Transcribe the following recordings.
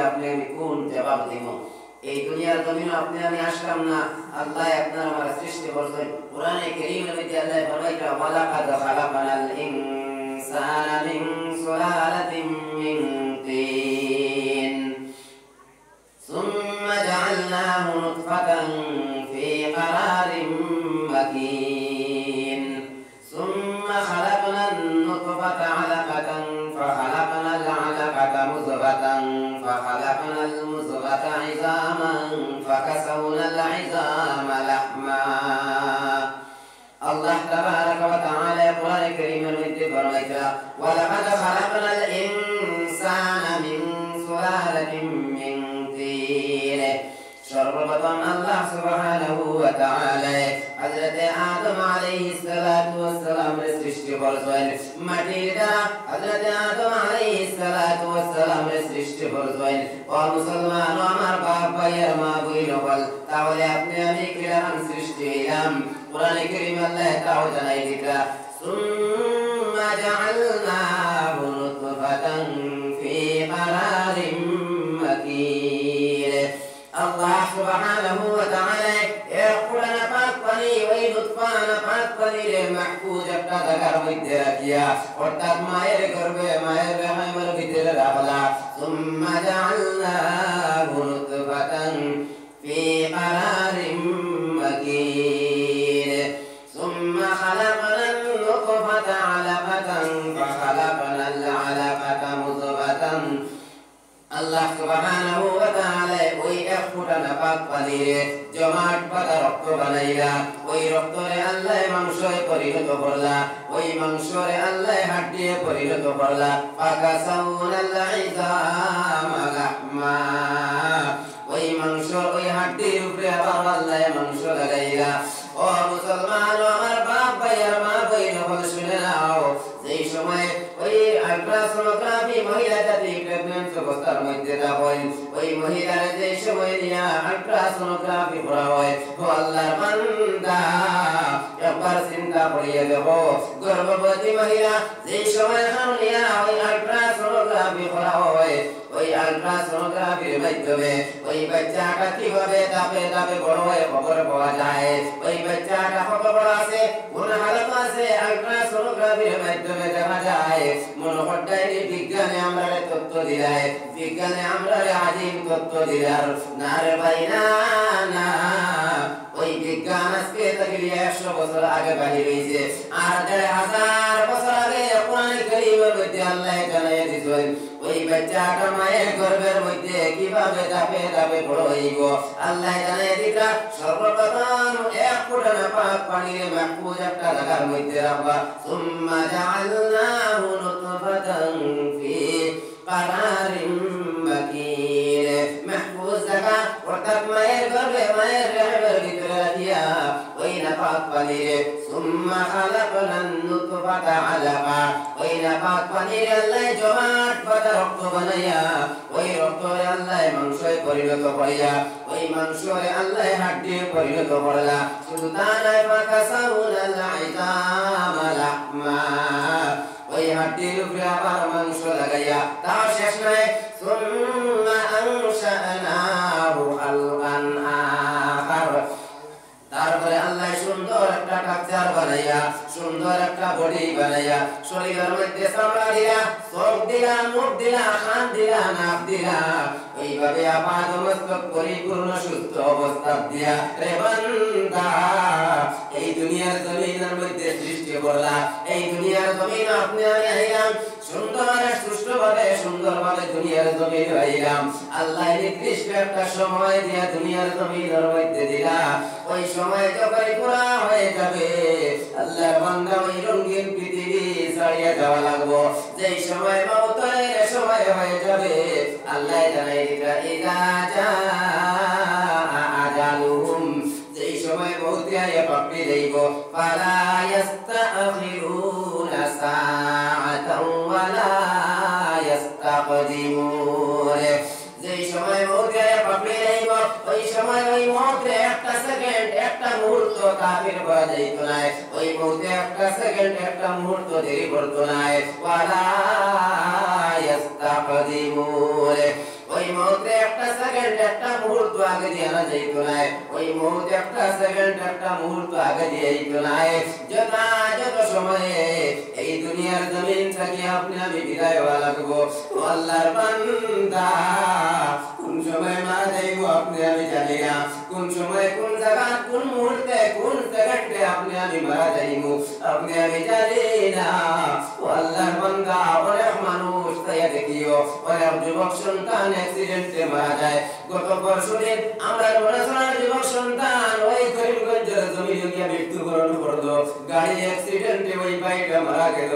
আপনি আমি কোন জবাব দেব? এই দুনিয়ার জমিন আপনি আমি আসলাম না, আল্লাহ আপনার আমার সৃষ্টি করছেন। কোরআনে কারীমের মধ্যে আল্লাহ ফরমাইছে ওয়ালাকাদ খালাকানাল ইনসানা মিন সুলালাতিন মিন তিন সুম্মা জাআলনাহু নুতফাতান ফি ক্বারারিন মাকিন সুম্মা খালাকনান নুতফাতা আলাকাতান ফাখালাকনাল আলাকাতা মুযগাতান ফাখালাকনাল মুযগাতা ইযামান ফাকাসাওনাল ইযামা লাহমা। আল্লাহ তাবারাকা ওয়া তাআলা কোরআনে কারীমের মধ্যে ফরমাইছে ওয়ালাকাদ খালাকনাল ইনসানা মিন সুলালাতিন মিন তিন। সর্বপ্রথম আল্লাহ সুবহানাহু ওয়া তাআলা হযরত আদম আলাইহিস সালাতু ওয়াস সালামের সৃষ্টি করেছেন মাটির দ্বারা। হযরত আদম আলাইহিস সালাতু ওয়াস সালামের সৃষ্টি করেছেন। ও মুসলমান, আমার বাপ ভাইয়ের মা বোন হল, তাহলে আপনি আমি কিরকম সৃষ্টি হইলাম? কোরআনে কারীম আল্লাহ তাও জানাই দিতা সুম্মা জাআলনাহু নুতফাতান ফি ক্বারারিন মাকিন। আল্লাহ সুবহানাহু ওয়া তাআলা এই কোরআন পাক পানি ওই লুৎফা পাক পানিরে মাহফুজ একটা জায়গার মধ্যে রাখিয়া, অর্থাৎ মায়ের গর্ভে মায়ের রহমের ভিতরে রাখলা। সুম্মা জাআলনাহু নুতফাতান ফি ক্বারারিন মাকিন সুম্মা খালাকনান নুতফাতা আলাকাতান ফাখালাকনাল আলাকাতা মুযগাতান। আল্লাহ সুবহানাহু ওয়া তাআলা ওই এক ফোঁটা নাপাক পানিরে জমাট বাঁধা রক্ত বানাইলা। ওই রক্তরে আল্লাহ মাংসে পরিণত করলা, ওই মাংসরে আল্লাহ হাড্ডিয়ে পরিণত করলা। ফাকাসাউনাল ইযামা লাহমা। ওই মাংস ওই হাড্ডির উপরে আবার আল্লাহ মাংস লাগাইলা। ও মুসলমান, আমার বাপ ভাইয়ের মা বোন হল, শুনে নাও, যেই সময় ওই আল্ট্রাসোনোগ্রাফি মহিলা জাতি প্রেগন্যান্ট অবস্থার মধ্যে থাকেন, ওই মহিলার যে সময় নিয়া আল্ট্রাসোনোগ্রাফি করা হয়, ও আল্লাহর বান্দা একবার চিন্তা করিয়ে দেখো, গর্ভবতী মহিলা যেই সময় নিয়া ওই আল্ট্রাসোনোগ্রাফি করা হয়, ওই আল্ট্রাসোনোগ্রাফির মাধ্যমে ওই বাচ্চাটা কিভাবে ধাপে ধাপে বড় হয়ে খবর পাওয়া যায়, ওই বাচ্চাটা কত বড় আছে, কোন হালত আছে, আল্ট্রাসোনোগ্রাফির মাধ্যমে দেখা যায়। মনে করতেই বিজ্ঞানে আমরা তথ্য দিলাই, বিজ্ঞানে আমরা আদিম তথ্য দিলার না রে ভাই, না না, ওই বিজ্ঞান আজকে থেকে 100 বছর আগে বাহির হয়েছে, আর 1500 বছর আগে কোরআনে কারীমের মধ্যে আল্লাহ জানিয়ে দিয়েছেন ওই বাচ্চাটা মায়ের গর্ভের মধ্যে কিভাবে ধাপে ধাপে বড় হইব। আল্লাহ জানিয়ে দিতা সর্বপ্রথম এক ফোঁটা নাপাক পানির মাহফুজ একটা জায়গার মধ্যে রাখবা। সুম্মা জাআলনাহু নুতফাতান ফি ক্বারারিন মাকিন। মাহফুজ জায়গা অর্থাৎ মায়ের গর্ভে মায়ের রহমের ভিতরে রাখিয়া ওই নাপাক পানিরে সুম্মা খালাকনান নুতফাতা আলাকা। ওই নাপাক পানির আল্লাহ জমাট বাঁধা রক্ত বানাইয়া, ওই রক্তরে আল্লাহ মাংসে পরিণত করিয়া, ওই মাংসরে আল্লাহ হাড্ডিয়ে পরিণত করলা। শুধু তা নয়, ফাকাসাউনাল ইযামা লাহমা। ওই হাড্ডির উপরে আবার মাংস লাগাইয়া, তা শেষ নয়, সুম্মা আনশানাহু খালকান আখার। তারপরে আল্লাহ সুন্দর একটা কাকচার বানাইয়া, সুন্দর একটা বডি বানাইয়া, শরীরের মধ্যে চামড়া দিলা, চোখ দিলা, মুখ দিলা, কান দিলা, নাক দিলা, এইভাবে আপাদমস্তক পরিপূর্ণ সুস্থ অবস্থা দিয়া রে বান্দা এই দুনিয়ার জমিনের মধ্যে সৃষ্টি করলা। এই দুনিয়ার জমিন আপনি আমি আইলাম, সুন্দর সুষ্ঠুভাবে সুন্দরভাবে দুনিয়ার জমিন আইলাম। আল্লাহ নির্দিষ্ট একটা সময় দিয়া দুনিয়ার জমিনের মধ্যে দিলা। ওই সময় যখন পুরা হয়ে যাবে, আল্লাহর বান্দা ওই রঙিন পৃথিবী ছাড়িয়ে যাওয়া লাগবো। যেই সময় মওতের সময় হয়ে যাবে, আল্লাহ জানাই দিতা ইযা জাআ আজালুহুম। যেই সময় মওতে আইয়া পাকড়ি যাইব, ফালা ইস্তাখিরুনা সাআতাও ওয়ালা ইস্তাকদিমুন। যেই সময় মওতে আইয়া পাকড়ি যাইব, ওই সময় ওই মওতে একটা সেকেন্ড একটা মুহূর্ত কাফির করা যাইতো না, ওই মওতে একটা সেকেন্ড একটা মুহূর্ত দেরি করতো না। ওয়ালা ইস্তাকদিমুন। ওই মুহূর্তে একটা সেকেন্ড একটা মুহূর্ত আগে দিয়ে না যাইতো না, ওই মুহূর্তে একটা সেকেন্ড একটা মুহূর্ত আগে দিয়ে যাইতো না। যত সময়ে এই দুনিয়ার জমিন থেকে আপনি আমি বিদায় হওয়া লাগবো, আল্লাহর বান্দা কোন সময় মারা যাইব আপনি আমি জানি না, কোন সময় কোন জায়গা কোন মুহূর্তে কোন সেকেন্ডে আপনি আমি মারা যাইব আপনি আমি জানি না। আল্লাহর বান্দা অনেক মানুষ তাই দেখিও অনেক যুবক সন্তান অ্যাক্সিডেন্টে মারা যায়। গত পরশুদিন আমরা মনাসরার যুবক সন্তান ওই করিমগঞ্জের জমিনে গিয়ে মৃত্যুবরণ করলো, গাড়ি অ্যাক্সিডেন্টে ওই ভাইটা মারা গেল।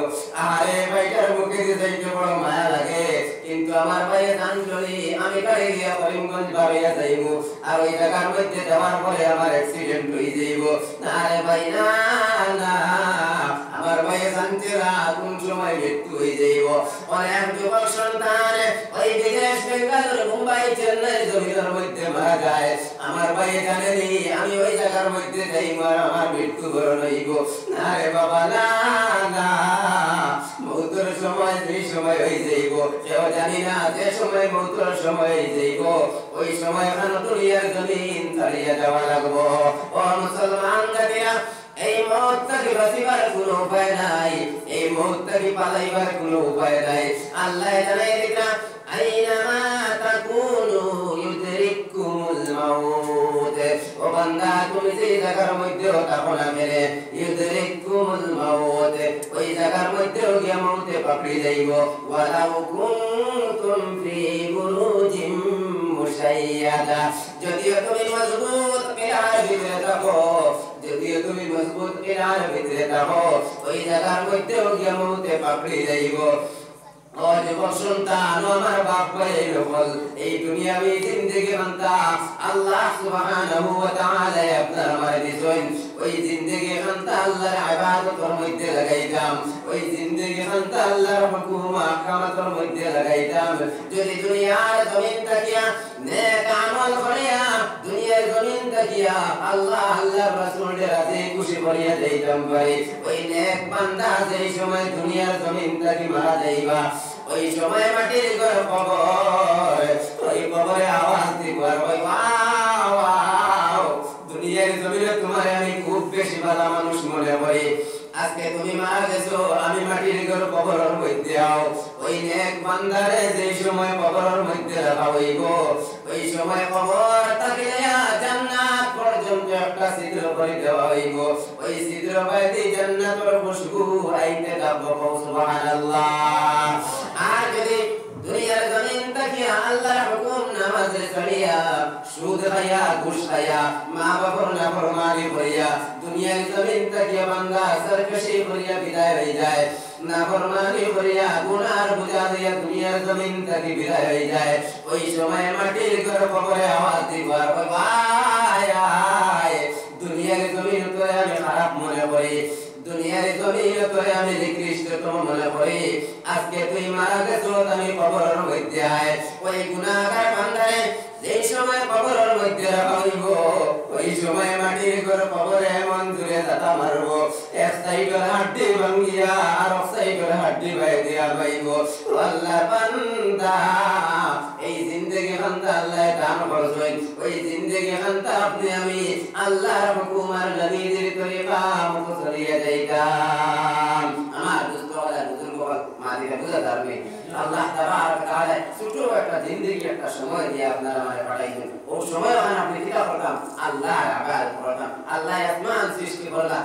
আরে ভাইটার মুখে দিতে বড় মায়া লাগে, কিন্তু আমার ভাইয়ের জান চলি আমি গাড়ি গিয়া করিমগঞ্জ বাড়িয়া যাইব, আর ওই জায়গার মধ্যে যাওয়ার পরে আমার অ্যাক্সিডেন্ট হয়ে যাইব। আরে ভাই না না, আমার ভাইয়ের জানছিলা কোন সময় মৃত্যু হয়ে যাইব। অনেক যুবক সন্তান ওই বিদেশ বেঙ্গালুরু মুম্বাই চেন্নাই জমিনের মধ্যে মারা যায়, আমার ভাই জানেনি আমি ওই জায়গার মধ্যে যাইব আর আমার মৃত্যুবরণ হইব। না রে বাবা না না, মৌতের সময় যেই সময় হয়ে যাইব কেউ জানি না, যে সময় মৌতের সময় হয়ে যাইব ওই সময় কেন দুনিয়ার জমিন ছাড়িয়ে যাওয়া লাগবো। ও মুসলমান জাতিরা, এই মৌত থেকে বাঁচিবার কোনো উপায় নাই, এই মৌত থেকে পালাইবার কোনো উপায় নাই। আল্লাহ জানাই দিতা আইনামা তাকুনু ইউদরিকুমুল মাউত, ও বান্দা তুমি যে জায়গার মধ্যে থাকো না মেরে ইউদরিকুমুল মাউত, ওই জায়গার মধ্যে গিয়ে মৌতে পাকড়ি যাইব। ওয়ালাউ কুনতুম ফি বুরুজিম মুশাইয়াদা, যদিও তুমি মজবুত পিলার ভিতরে থাকো, যদিও তুমি মজবুত পিলার ভিতরে থাকো, ওই জায়গার মধ্যে গিয়ে মৌতে পাকড়ি যাইব। ও যুবক সন্তান, আমার বাপ ভাই লোকল, এই দুনিয়াবি জিন্দেগি বান্দা আল্লাহ সুবহানাহু ওয়া তাআলা আপনার আমার দিছেন, ওই জিন্দেগি বান্দা আল্লাহর ইবাদতের মধ্যে লাগাইতাম, ওই জিন্দেগি বান্দা আল্লাহর হুকুম আহকামের মধ্যে লাগাইতাম। যদি দুনিয়ার জমিন থাকিয়া নেক আমল করিয়া দুনিয়ার জমিন থাকিয়া আল্লাহ আল্লাহর রাসূলের রাজি খুশি করিয়া যাইতাম পারি, ওই নেক বান্দা যেই সময় দুনিয়ার জমিন থেকে মারা যাইবা ওই সময় মাটির ঘর কবর, ওই কবরে আওয়াজ দিব আর ওই ওয়াও ওয়াও, দুনিয়ার জমিনে তোমার আমি খুব বেশি ভালো মানুষ মনে করি, আজকে তুমি মারা গেছো আমি মাটির ঘর কবরের মধ্যে আও, ওই নেক বান্দারে যে সময় কবরের মধ্যে রাখা হইব ওই সময় কবর তাকিয়া জান্নাত পর্যন্ত একটা ছিদ্র করে দেওয়া হইব, ওই ছিদ্র বাইতে জান্নাতের খুশবু আইতে থাকবো। সুবহানাল্লাহ। আর যদি দুনিয়ার জমিন তাকিয়া আল্লাহর হুকুম নামাজে ছাড়িয়া সুদ খাইয়া ঘুষ খাইয়া মা বাবার নাফরমানি করিয়া দুনিয়ার জমিন তাকিয়া বান্দা সরকশি করিয়া বিদায় হয়ে যায়, নাফরমানি করিয়া গুনার বোঝা দিয়া দুনিয়ার জমিন থেকে বিদায় হয়ে যায়, ওই সময় মাটির ঘর কবরে আওয়াজ দিবার ভাই আয়, দুনিয়ার জমিন তোরে আমি খারাপ মনে করি, দুনিয়ার জমিন তোরে আমি নিকৃষ্টতম মনে করি, আজকে তুই মারা গেছো আমি কবরের মধ্যে আয়, ওই গুনাহগার বান্দারে যেই সময় কবরের মধ্যে রাখা হইব ওই সময় মাটির ঘর কবরে এমন দূরে দাতা মারব, এক সাইডের হাড্ডি ভাঙ্গিয়া আর এক সাইডের হাড্ডি বাই দিয়া বাইব। আল্লাহ বান্দা এই জিন্দেগি বান্দা আল্লাহ দান করছেন, ওই জিন্দেগি বান্দা আপনি আমি আল্লাহর হুকুম আর নবীর তরিকা মতো চলিয়ে যাইতাম। আমার দোস্ত ওয়ালা বুজুর্গ মাদিরা বুঝা যাবে, আল্লাহ তাবারক তাআলা ছোট একটা জিন্দেগি একটা সময় দিয়ে আপনারা আমারে পাঠাইছেন, ও সময় আপনি কি করতাম আল্লাহর ইবাদত করতাম, আল্লাহ আসমান সৃষ্টি করলা।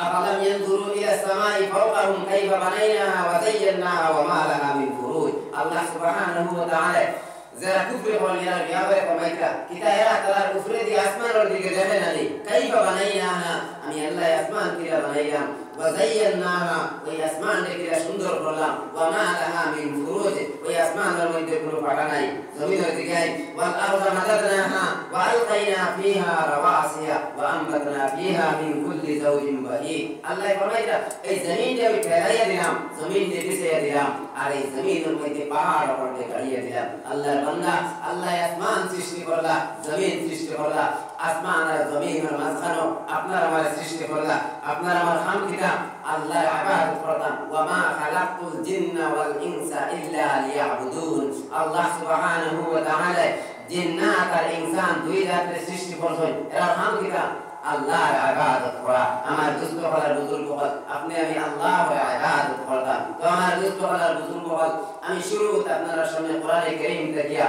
أفلم ينظروا إلى السماء فوقهم كيف بنيناها وزيناها وما لها من فروج। الله سبحانه وتعالى যারা কুফরি করলেন এরা বিয়াবে কমাইতা কিতা এরা তারা কুফরি দিয়ে আসমানের দিকে দেখে না নি, কাইফা বানাইনাহা আমি আল্লাহ আসমান কিরা বানাইলাম, ওয়া যায়্যানাহা ওই আসমান কিরা সুন্দর করলাম, ওয়া মা লাহা মিন ফুরুজ ওই আসমানের মধ্যে কোনো ফাটা নাই, জমিনের দিকে ওয়াল আরদা মাদাদনাহা ওয়া আলকাইনা ফিহা রাওয়াসিয়া ওয়া আমবাতনা ফিহা মিন কুল্লি যাওজিন বাহীজ। আল্লাহ ফরমাইতা এই জমিনটা আমি ফেলাইয়া দিলাম, জমিনকে বিছাইয়া দিলাম, আর এই জমিনের মধ্যে পাহাড় পর্বত গাড়িয়ে দিলাম। আল্লাহ বান্দা আল্লাহ আসমান সৃষ্টি করলা, জমিন সৃষ্টি করলা, আসমান আর জমিনের মাঝখানে আপনার আমার সৃষ্টি করলা, আপনার আমার খাম কিতা আল্লাহর ইবাদত করতাম ওয়া মা খালাকতুল জিন্না ওয়াল ইনসা ইল্লা লিয়াবুদুন আল্লাহ সুবহানাহু ওয়া তাআলা জিন্নাত আর ইনসান দুই জাতির সৃষ্টি করছেন এরা কাম কিটা আল্লাহর ইবাদত করা আমার দুস্থ হলার বুজুর্গ হল আপনি আমি আল্লাহর ইবাদত করতাম তো আমার দুস্থ হলার বুজুর্গ হল আমি শুরুতে আপনারা সামনে কোরআনে কারীম দেখিয়া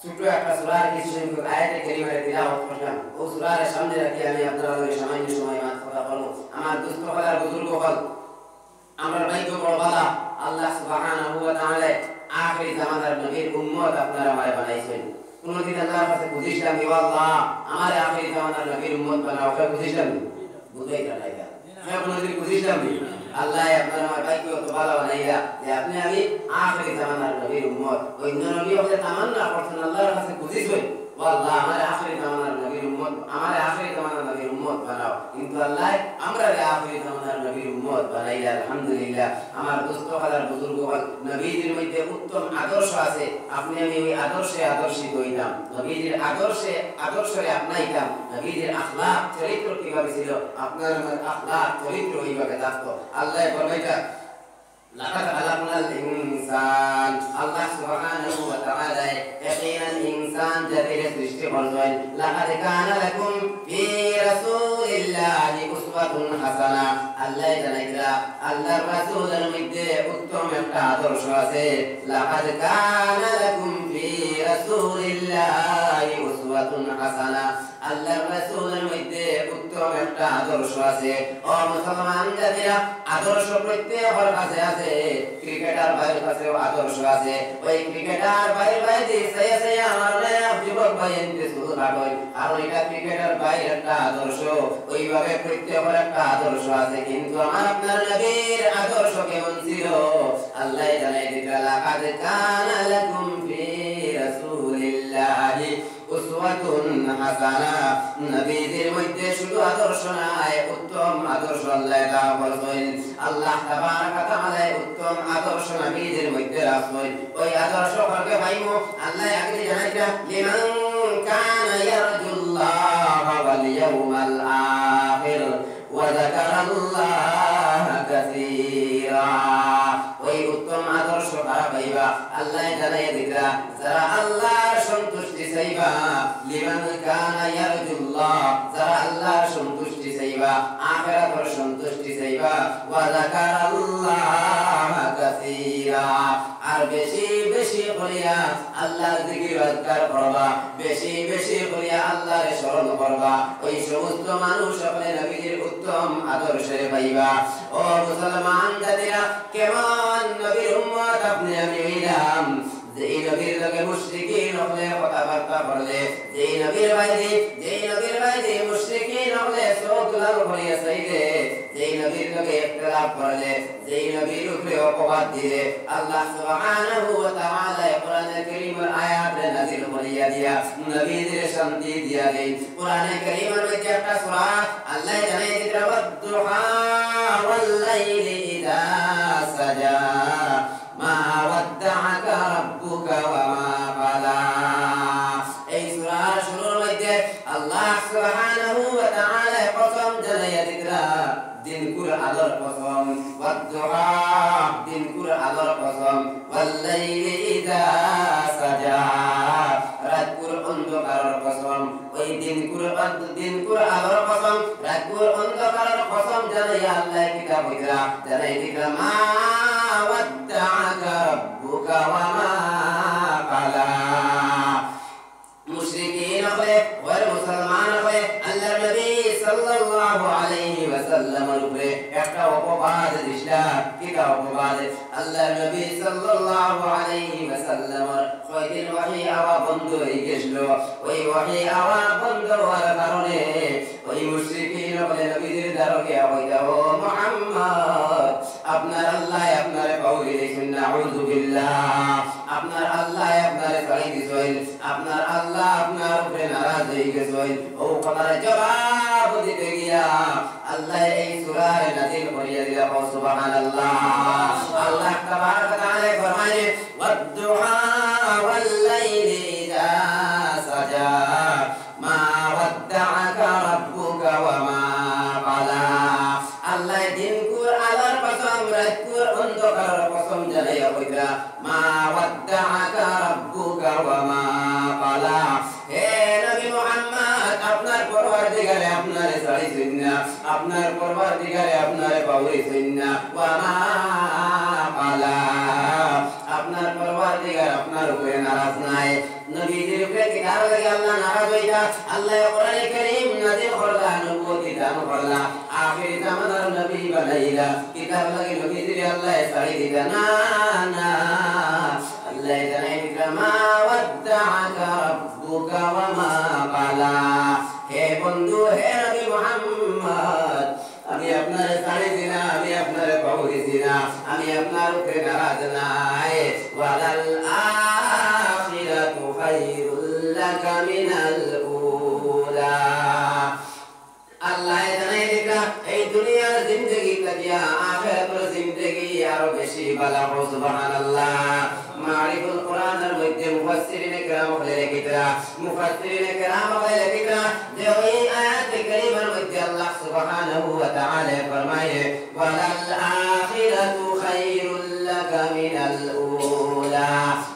ছোট একটা সূরার কিছু সংখ্যক আয়াতে কারীমারে তিলাওয়াত করলাম ও সূরার সামনে রাখি আমি আপনাদের সামান্য সময় কথা বলবো আমার দুস্থ হলার বুজুর্গ হল আমার ভাগ্য বড় ভালো আল্লাহ সুবহানাহু ওয়া তাআলা আখিরি জামানার নবীর উম্মত আপনারা আমায় বানাইছেন কোনদিন আল্লাহর কাছে বুঝিছিলাম যে আল্লাহ আমার আখিরি জামানার নবীর উম্মত বানাও কে বুঝিছিলাম বুঝাই না লাইলা আমি কোনদিন বুঝিছিলাম আল্লাহ আপনার আমার ভাগ্য তো ভালো বানাইয়া যে আপনি আমি আখিরি জামানার নবীর উম্মত ওই নবী হতে তামান্না করছেন আল্লাহর কাছে বুঝিছেন আল্লাহ আমার আখিরি জামানার নবীর উম্মত আমার আখিরি জামানার নবীর উম্মত বানাও কিন্তু আল্লাহ আমরা আখিরি জামানার নবীর উম্মত বানাইলা আলহামদুলিল্লাহ আমার দোস্ত হাজার বুজুর্গ হল নবীদের মধ্যে উত্তম আদর্শ আছে আপনি আমি ওই আদর্শে আদর্শিত হইতাম নবীদের আদর্শে আপনাইতাম নবীদের আখলাক চরিত্র কিভাবে ছিল আপনার আখলাক চরিত্র এইভাবে থাকতো আল্লাহ ফরমাইতা لقد خلقنا الإنسان الله سبحانه وتعالى يقين الإنسان جدير سرشتي فرزوين لقد كان لكم في رسول الله أسوة حسنة الله جنيكرا الله الرسول المجد أتم اقتادر شواسي لقد كان لكم في رسول الله أسوة حسنة الله الرسول المجد أتم اقتادر شواسي ও মুসলমান জাতিরা আদর্শ প্রত্যেকের কাছে আছে ক্রিকেটার ভাইয়ের কাছেও আদর্শ আছে ওই ক্রিকেটার ভাই দিছে আমার যুবক ভাই এনতে শুরু রাখই আর ওইটা ক্রিকেটার ভাই একটা আদর্শ ওইভাবে প্রত্যেকের একটা আদর্শ আছে কিন্তু আমার আপনার নবীর আদর্শ কেমন ছিল আল্লাহ জানাই দিলেন লাকাদ কানা লাকুম ফি রাসূলিল্লাহি উসওয়াতুন হাসানা নবীদের মধ্যে শুধু আদর্শ নাই উত্তম আদর্শ আল্লাহ দাও বলেন আল্লাহ তাবারক ওয়া তাআলা উত্তম আদর্শ নবীদের মধ্যে রাখছেন ওই আদর্শ কাকে পাইমু আল্লাহ আগে জানাইতা লিমান কানা ইয়ারজুল্লাহ ওয়াল ইয়াউমাল আখির ওয়া যাকারাল্লাহ কাসীরা ওই উত্তম আদর্শ কারা পাইবা আল্লাহ জানাই দিতা যারা আল্লাহর সন্তুষ্টি চাইবা লিমান কানা ইয়ারজুল্লাহ যারা আল্লাহর সন্তুষ্টি চাইবা আখিরাতের সন্তুষ্টি চাইবা ওয়া যাকারাল্লাহ কাসীরা আর বেশি বেশি করিয়া আল্লাহর জিকির আজকার করবা বেশি বেশি করিয়া আল্লাহর স্মরণ করবা ওই সমস্ত মানুষ আপনি নবীর উত্তম আদর্শে পাইবা ও মুসলমান জাতিরা কেমন নবীর উম্মত আপনি আমি হইলাম যেই নবীর লগে মুশরিকিন হলে কথাবার্তা বললে যেই নবীর বাইরে মুশরিকিন হলে চোখ লাল করিয়া চাইলে যেই নবীর লগে ইখতিলাফ করলে যেই নবীর উপরে অপবাদ দিলে আল্লাহ সুবহানাহু ওয়া তাআলা কোরআনে কারীমের আয়াত নাযিল করিয়া দিয়া নবীদের শান্তি দিয়া দেন কোরআনে কারীমের মধ্যে একটা সূরা আল্লাহ জানাই দিতে ওয়াদ-দুহা ওয়াল-লাইলি ইযা সাজা মা ওয়াদ্দাআকা রাব্বুকা ওয়া মা ক্বালা এই সূরার শুরুর মধ্যে আল্লাহ সুবহানাহু ওয়া তাআলা কসম জানাইয়া দিলেন দিন কুর আলোর কসম ওয়াদ-দুহা দিন কুর আলোর কসম ওয়াল-লাইলি ইযা সাজা রাত কুর অন্ধকারের কসম ওই দিন কুর আলোর কসম রাত কুর অন্ধকারের কসম জানাইয়া আল্লাহ কিতাব হইরা জানাই দিলেন মা ওয়াদ্দাআকা রাব্বুকা ওয়া মা ক্বালা মুশরিকিন হলে ওয়ার মুসলমান হলে আল্লাহর নবী সাল্লাল্লাহু আলাইহি ওয়াসাল্লামের উপরে একটা অপবাদ দিশলা কিটা অপবাদ আল্লাহর নবী সাল্লাল্লাহু আলাইহি ওয়াসাল্লামের কয়দিন ওহী আওয়া বন্ধ হয়ে গেছিল ওই ওহী আওয়া বন্ধ হওয়ার কারণে ওই মুশরিকিন হলে নবীদের দ্বারকে হইতা ও মুহাম্মদ আপনার আল্লাহ আপনারে পাওলি দেখুন নাউযু বিল্লাহ আপনার আল্লাহ আপনারে ছাড়ি দিছেন আপনার আল্লাহ আপনার উপরে নারাজ হয়ে গেছেন ও কথার জবাব দিতে গিয়া আল্লাহ এই সূরা নাযিল করিয়া দিলা সুবহানাল্লাহ আল্লাহ তাবারক ওয়া তাআলা ফরমায় ওয়াদ-দুহা ওয়াল-লাইলি ইযা সাজা মা ওয়াদ্দাআকা রাব্বুকা ওয়া মা ক্বালা আল্লাহ দিন কুর আপনার পরওয়ারদিগারে আপনারে পাওয়াইছেন না ওয়া মা ক্বালা আপনার পরওয়ারদিগার আপনার উপরে নারাজ নাই নবীজির উপরে কি কারণে লাগে আল্লাহ নারাজ হইতা আল্লাহ কোরআনে কারীম নাযিল করলা নবুয়তি দান করলা আখির জামানার নবী বানাইলা কি কারণে লাগে নবীজির আল্লাহ ছাড়ি দিতা না না আল্লাহ জানাই দিতা মা ওয়াদ্দাআকা রাব্বুকা ওয়া মা ক্বালা হে বন্ধু হে নবী মুহাম্মদ আমি আপনার ছাড়ি দিনা আমি আপনার পাওয়াইছি না আমি আপনার উপরে নারাজ নাই ওয়ালাল আখিরাতু খায়রুল লাকা মিনাল উলা আল্লাহ জানাই দিতা এই দুনিয়ার জিন্দেগি কাজিয়া আখিরাতের জিন্দেগি আরো বেশি ভালো হবে সুবহানাল্লাহ মারিফুল কোরআনের মধ্যে মুফাসসিরিনে কেরাম বলে লিখিতরা মুফাসসিরিনে কেরাম বলে লিখিতরা যে ওই আয়াত কারীমার মধ্যে আল্লাহ সুবহানাহু ওয়া তাআলা ফরমায়ে ওয়ালাল আখিরাতু খায়রুল লাকা মিনাল উলা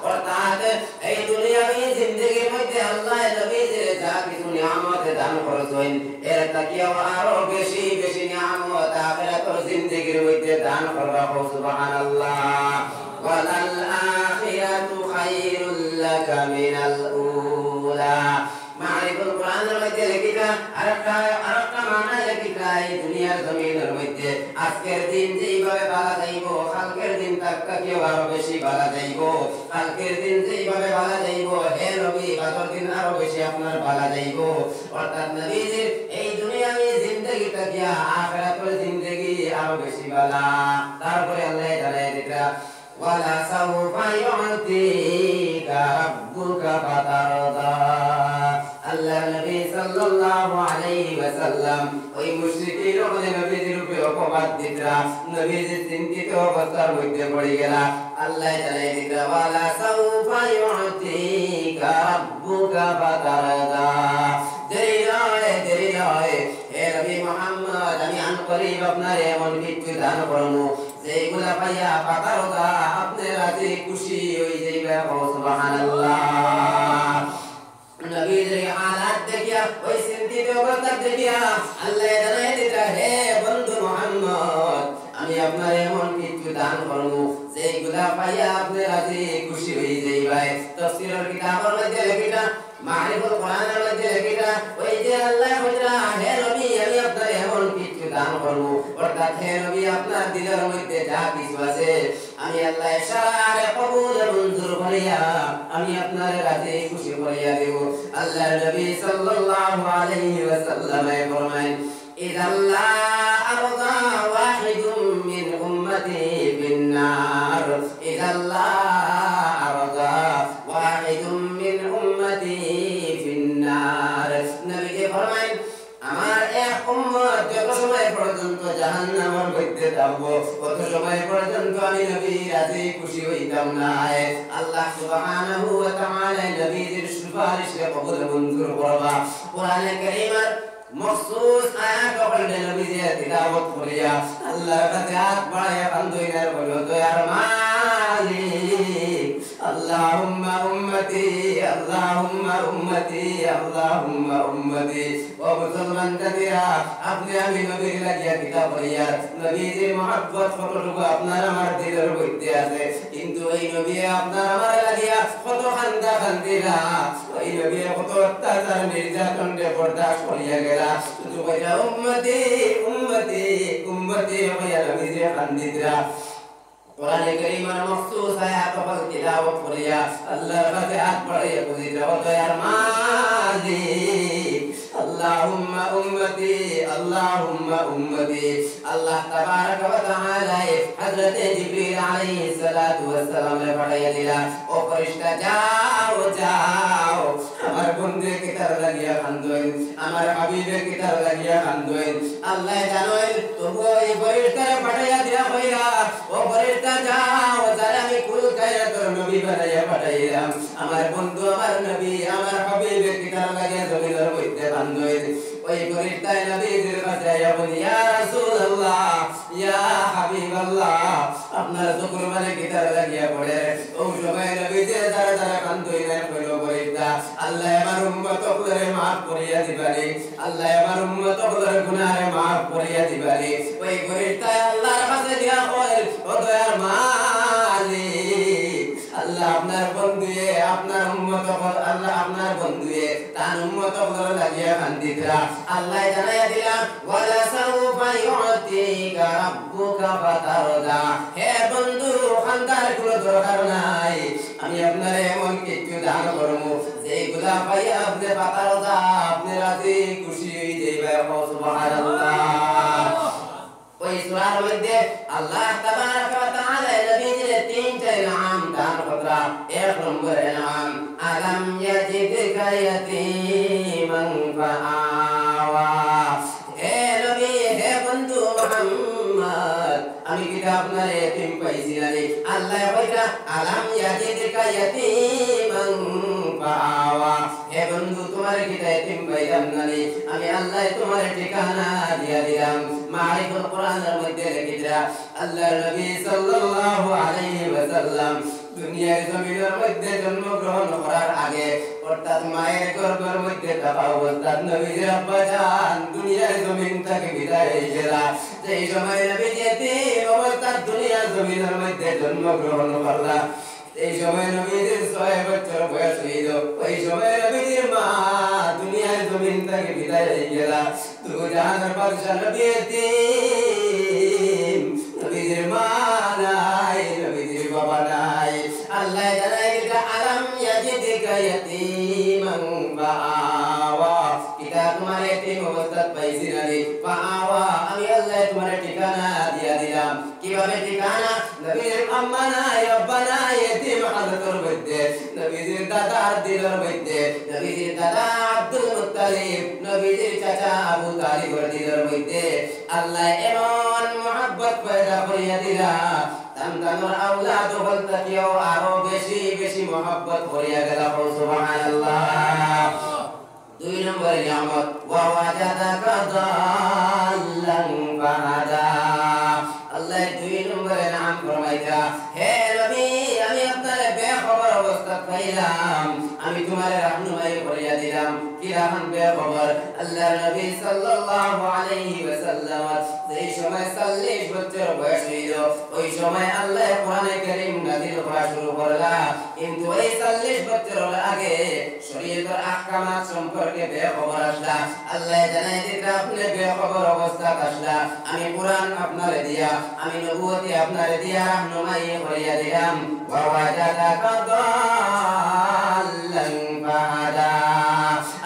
অর্থাৎ এই দুনিয়ার জিন্দেগির মধ্যে আল্লাহ নবীজির যা কিছু নিয়ামত দান করেছেন এর থেকে আরো বেশি বেশি নিয়ামত আখিরাতের জিন্দেগির মধ্যে দান করবা সুবহানাল্লাহ ওয়ালাল আখিরাতু খায়রুল লাকা মিনাল উলা মারিফুল কোরআনের মধ্যে লিখিতা আরেকটা মানা লিখিতা এই দুনিয়ার জমিনের মধ্যে আজকের দিন যেইভাবে ভালো যাইব কালকের দিন তাকে আরো বেশি ভালো যাইব কালকের দিন যেইভাবে ভালো যাইব হে নবী কালকের দিন আরো বেশি আপনার ভালো যাইব অর্থাৎ নবীজির এই দুনিয়াবি জিন্দেগিটা কি আখিরাতের জিন্দেগি আরো বেশি ভালো তারপরে আল্লাহ জানাই দিতা ওয়ালা সাউফা ইউতিকা রাব্বুকা ফাতারদা আল্লাহ নবী সাল্লাল্লাহু আলাইহি ওয়াসাল্লাম ওই মুশরিকিন ওই নবীর উপরে অপবাদ দিতরা নবীর চিন্তিত অবস্থার মধ্যে পড়ে গেলা আল্লাহ জানাই দিতা ওয়ালা সাউফা ইউতিকা রাব্বুকা ফাতারদা দেরি নয় হে নবী মুহাম্মদ আমি আনকরিব আপনার এমন কিছু দান করবো যেগুলা পাইয়া ফাতারদা আপনি রাজি খুশি হয়ে যাইবা সুবহানাল্লাহ নবীর হালাত দেখিয়া ওই চিন্তিত অবস্থা দেখিয়া আল্লাহ জানাই দিতা হে বন্ধু মুহাম্মদ আমি আপনার এমন কিছু দান করব যেগুলা পাইয়া আপনি রাজি খুশি হয়ে যাইবাই তাফসীরের কিতাবের মধ্যে লেখিতা মারিফুল কোরআনের মধ্যে লেখিতা ওই যে আল্লাহ বলরা হে নবী আমি আপনার এমন কিছু দান করব অর্থাৎ হে নবী আপনার দিলের মধ্যে যা কিছু আছে আমি আল্লাহ ইশারারে কবুল মঞ্জুর করিয়া আমি আপনার রাজি খুশি করিয়া দেব আল্লাহ নবী সাল্লাল্লাহু আলাইহি ওয়াসাল্লাম ফরমায় ইদাল্লা আরদা ওয়াহিদুম মিন উম্মতি বিন্নার ইদাল্লা আরদা ওয়াহিদুম মিন উম্মতি বিন্নার নবী ফরমায় আমার এক উম্মত যত সময় পর্যন্ত জাহান্নামের মধ্যে থাকবো তত সময় পর্যন্ত আমি নবী রাজি খুশি হইতাম না আল্লাহ সুবহানাহু ওয়া তাআলা নবীর সুপারিশকে কবুল মঞ্জুর করবা কোরআনে কারীমের মখসুস আয়াত পড়লে নবী যে তিলাওয়াত করিয়া আল্লাহর কাছে হাত বাড়াইয়া কান্দইনার বলো দয়ার মালিক আল্লাহুম্মা উম্মতি আল্লাহুম্মা উম্মতি আল্লাহুম্মা উম্মতি ও মুসলমান জাতিরা আপনি আমি নবীর লাগিয়া কিতাব করিয়া নবীর মহব্বত কতটুকু আপনার আমার দিলের মধ্যে আছে কিন্তু এই নবী আপনার আমার লাগিয়া কত খান্দা খান্দিরা ওই নবী কত অত্যাচার নির্যাতনকে বরদাস্ত করিয়া গেলা শুধু কইরা উম্মতি উম্মতি উম্মতি হইয়া নবীর খান্দিরা কোরআনে কারীমের মখসুস আয়াত পড় তিলাওয়াত করিয়া আল্লাহর কাছে হাত বাড়াইয়া বুঝিতে হবে আর মালিক আল্লাহুম্মা উম্মতি আল্লাহুম্মা উম্মতি আল্লাহ তাবারাক ওয়া তাআলা হযরত জিবরিল আলাইহিস সালাতু ওয়াস সালাম রে পাঠাইয়া দিলা ও ফেরেশতা যাও আমার বন্ধুকে কিতাব লাগিয়া কান্দোই আমার হাবিবের কিতাব লাগিয়া কান্দোই আল্লাহ জানোই তবু এই ফেরেশতারে পাঠাইয়া দিয়া কইরা ও ফেরেশতা যাও যারা আমি কুল কায়া তোর নবী বানাইয়া পাঠাইলাম আমার বন্ধু আমার নবী আমার হাবিবের কিতাব লাগিয়া জমিনের মধ্যে কান্দোই ওই ফেরেশতা নবীর কাছে আয়া বলি ইয়া রাসূলুল্লাহ ইয়া হাবিবাল্লাহ আপনার যখন মানে কিতাব লাগিয়া পড়ে ও সময় নবী যে যারা কান্দোই না কইলো ফেরেশতা আল্লাহ আমার উম্মত হলরে মাফ করিয়া দিবারে আল্লাহ আমার উম্মত হলরে গুনাহে মাফ করিয়া দিবারে ওই ফেরেশতা আল্লাহর কাছে দিয়া কয় ও দয়ার মালিক আল্লাহ আপনার বন্ধুয়ে আপনার উম্মত হল আল্লাহ আপনার বন্ধুয়ে তার উম্মত হলরে লাগিয়া কান্দিতরা আল্লাহ জানাইয়া দিলা ওয়ালা সাউফা ইউতিকা রাব্বুকা ফাতারদা হে বন্ধু খান্দার কোনো দরকার নাই আমি আপনার এমন কিছু দান করব যেগুলা পাইয়া আপনি ফাতারদা আপনি রাজি খুশি হয়ে যাইবা সুবহানাল্লাহ ওই সূরার মধ্যে আল্লাহ তাবারাক ওয়া তাআলা নবীজির তিনটা ইনাম দান করা এক নম্বর ইনাম আলাম ইয়াজিদকা ইয়াতীমান ফাআওয়া হে নবী হে বন্ধু মুহাম্মদ আমি কি আপনার এতিম পাইছি না আল্লাহ কইরা আলাম ইয়াজিদকা ইয়াতীমান ফাআওয়া হে বন্ধু তোমার কি এতিম পাইলাম না আমি আল্লাহ তোমার ঠিকানা দিয়া দিলাম মারিফুল কোরআনের মধ্যে লিখিরা আল্লাহর নবী সাল্লাল্লাহু আলাইহি ওয়াসাল্লাম দুনিয়ার জমিনের মধ্যে জন্মগ্রহণ করার আগে অর্থাৎ মায়ের গর্ভের মধ্যে থাকা অবস্থায় নবীর আব্বা জান দুনিয়ার জমিন থেকে বিদায় হয়ে গেল সেই সময় নবী যেতে অবস্থায় দুনিয়ার জমিনের মধ্যে জন্মগ্রহণ করলা এই সময় নবীর 6 বছর বয়স হইল ওই সময় নবীর মা দুনিয়ার জমিন থেকে বিদায় হয়ে গেল তো জাহানের বাদশা নবী এতিম নবীর মা নাই নবীর বাবা নাই আল্লাহ জানাই দিটা আলাম ইয়াজিদকা ইয়াতীমান ফাআওয়া কিতা তোমার এতিম অবস্থা পাইছি না ফাআওয়া আমি আল্লাহ তোমার ঠিকানা দিয়া দিলাম কিভাবে ঠিকানা নবীর আম্মা নাই আব্বা নাই এতিম হালতের মধ্যে নবীর দাদার দিলের মধ্যে নবীর দাদা আব্দুল মুত্তালিব নবীর চাচা আবু তালিবের দিলের মধ্যে আল্লাহ এমন মহব্বত পয়দা করিয়া দিলা তামতানোর আওলাদ বলতে কেউ আরো বেশি বেশি মহব্বত করিয়া গেল সুবহানাল্লাহ দুই নম্বর নিয়ামত ওয়া ওয়াজাদাকা দাল্লান ফাহাদা আল্লাহ দুই নম্বরে নাম ফরমাইতা হে নবী আমি আপনার বেখবর অবস্থা পাইলাম আমি তোমার রাহনুমাই করিয়া দিলাম কি রাহন বেখবর আল্লাহর নবী সাল্লাল্লাহু আলাইহি ওয়াসাল্লাম সেই সময় 40 বছর বয়স হইল ওই সময় আল্লাহ কোরআনে কারীম নাযিল করা শুরু করলা কিন্তু ওই 40 বছরের আগে শরীয়তের আহকামাত সম্পর্কে বেখবর আসলা আল্লাহ জানাই দিতে আপনি বেখবর অবস্থা আসলা আমি কোরআন আপনারে দিয়া আমি নবুয়তি আপনারে দিয়া রাহনুমাই করিয়া দিলাম ওয়া ওয়াজাদাকা দাল্লান ফাহাদা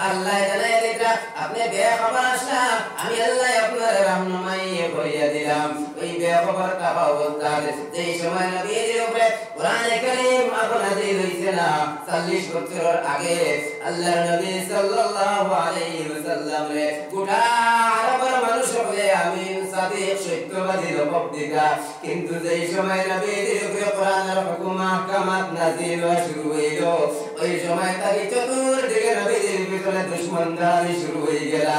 আল্লাহ জানাই দিতে আপনি বেখবর আসলা আমি আল্লাহ আপনারে রাহনুমাই করিয়া দিলাম ওই বেখবর থাকা অবস্থা যেই সময় নবীর উপরে কোরআনে কারীম নাযিল হইছে না 40 বছরের আগে আল্লাহর নবী সাল্লাল্লাহু আলাইহি ওয়াসাল্লাম রে গোটা আরবের মানুষ বলে আমিন সাদিক সত্যবাদী লকব দিতা কিন্তু যেই সময় নবীর উপরে কোরআনের হুকুম আহকামাত নাযিল হওয়া শুরু হইল ওই সময় তাকে চতুর্দিকে নবীর ভিতরে দুশমনদারি শুরু হয়ে গেল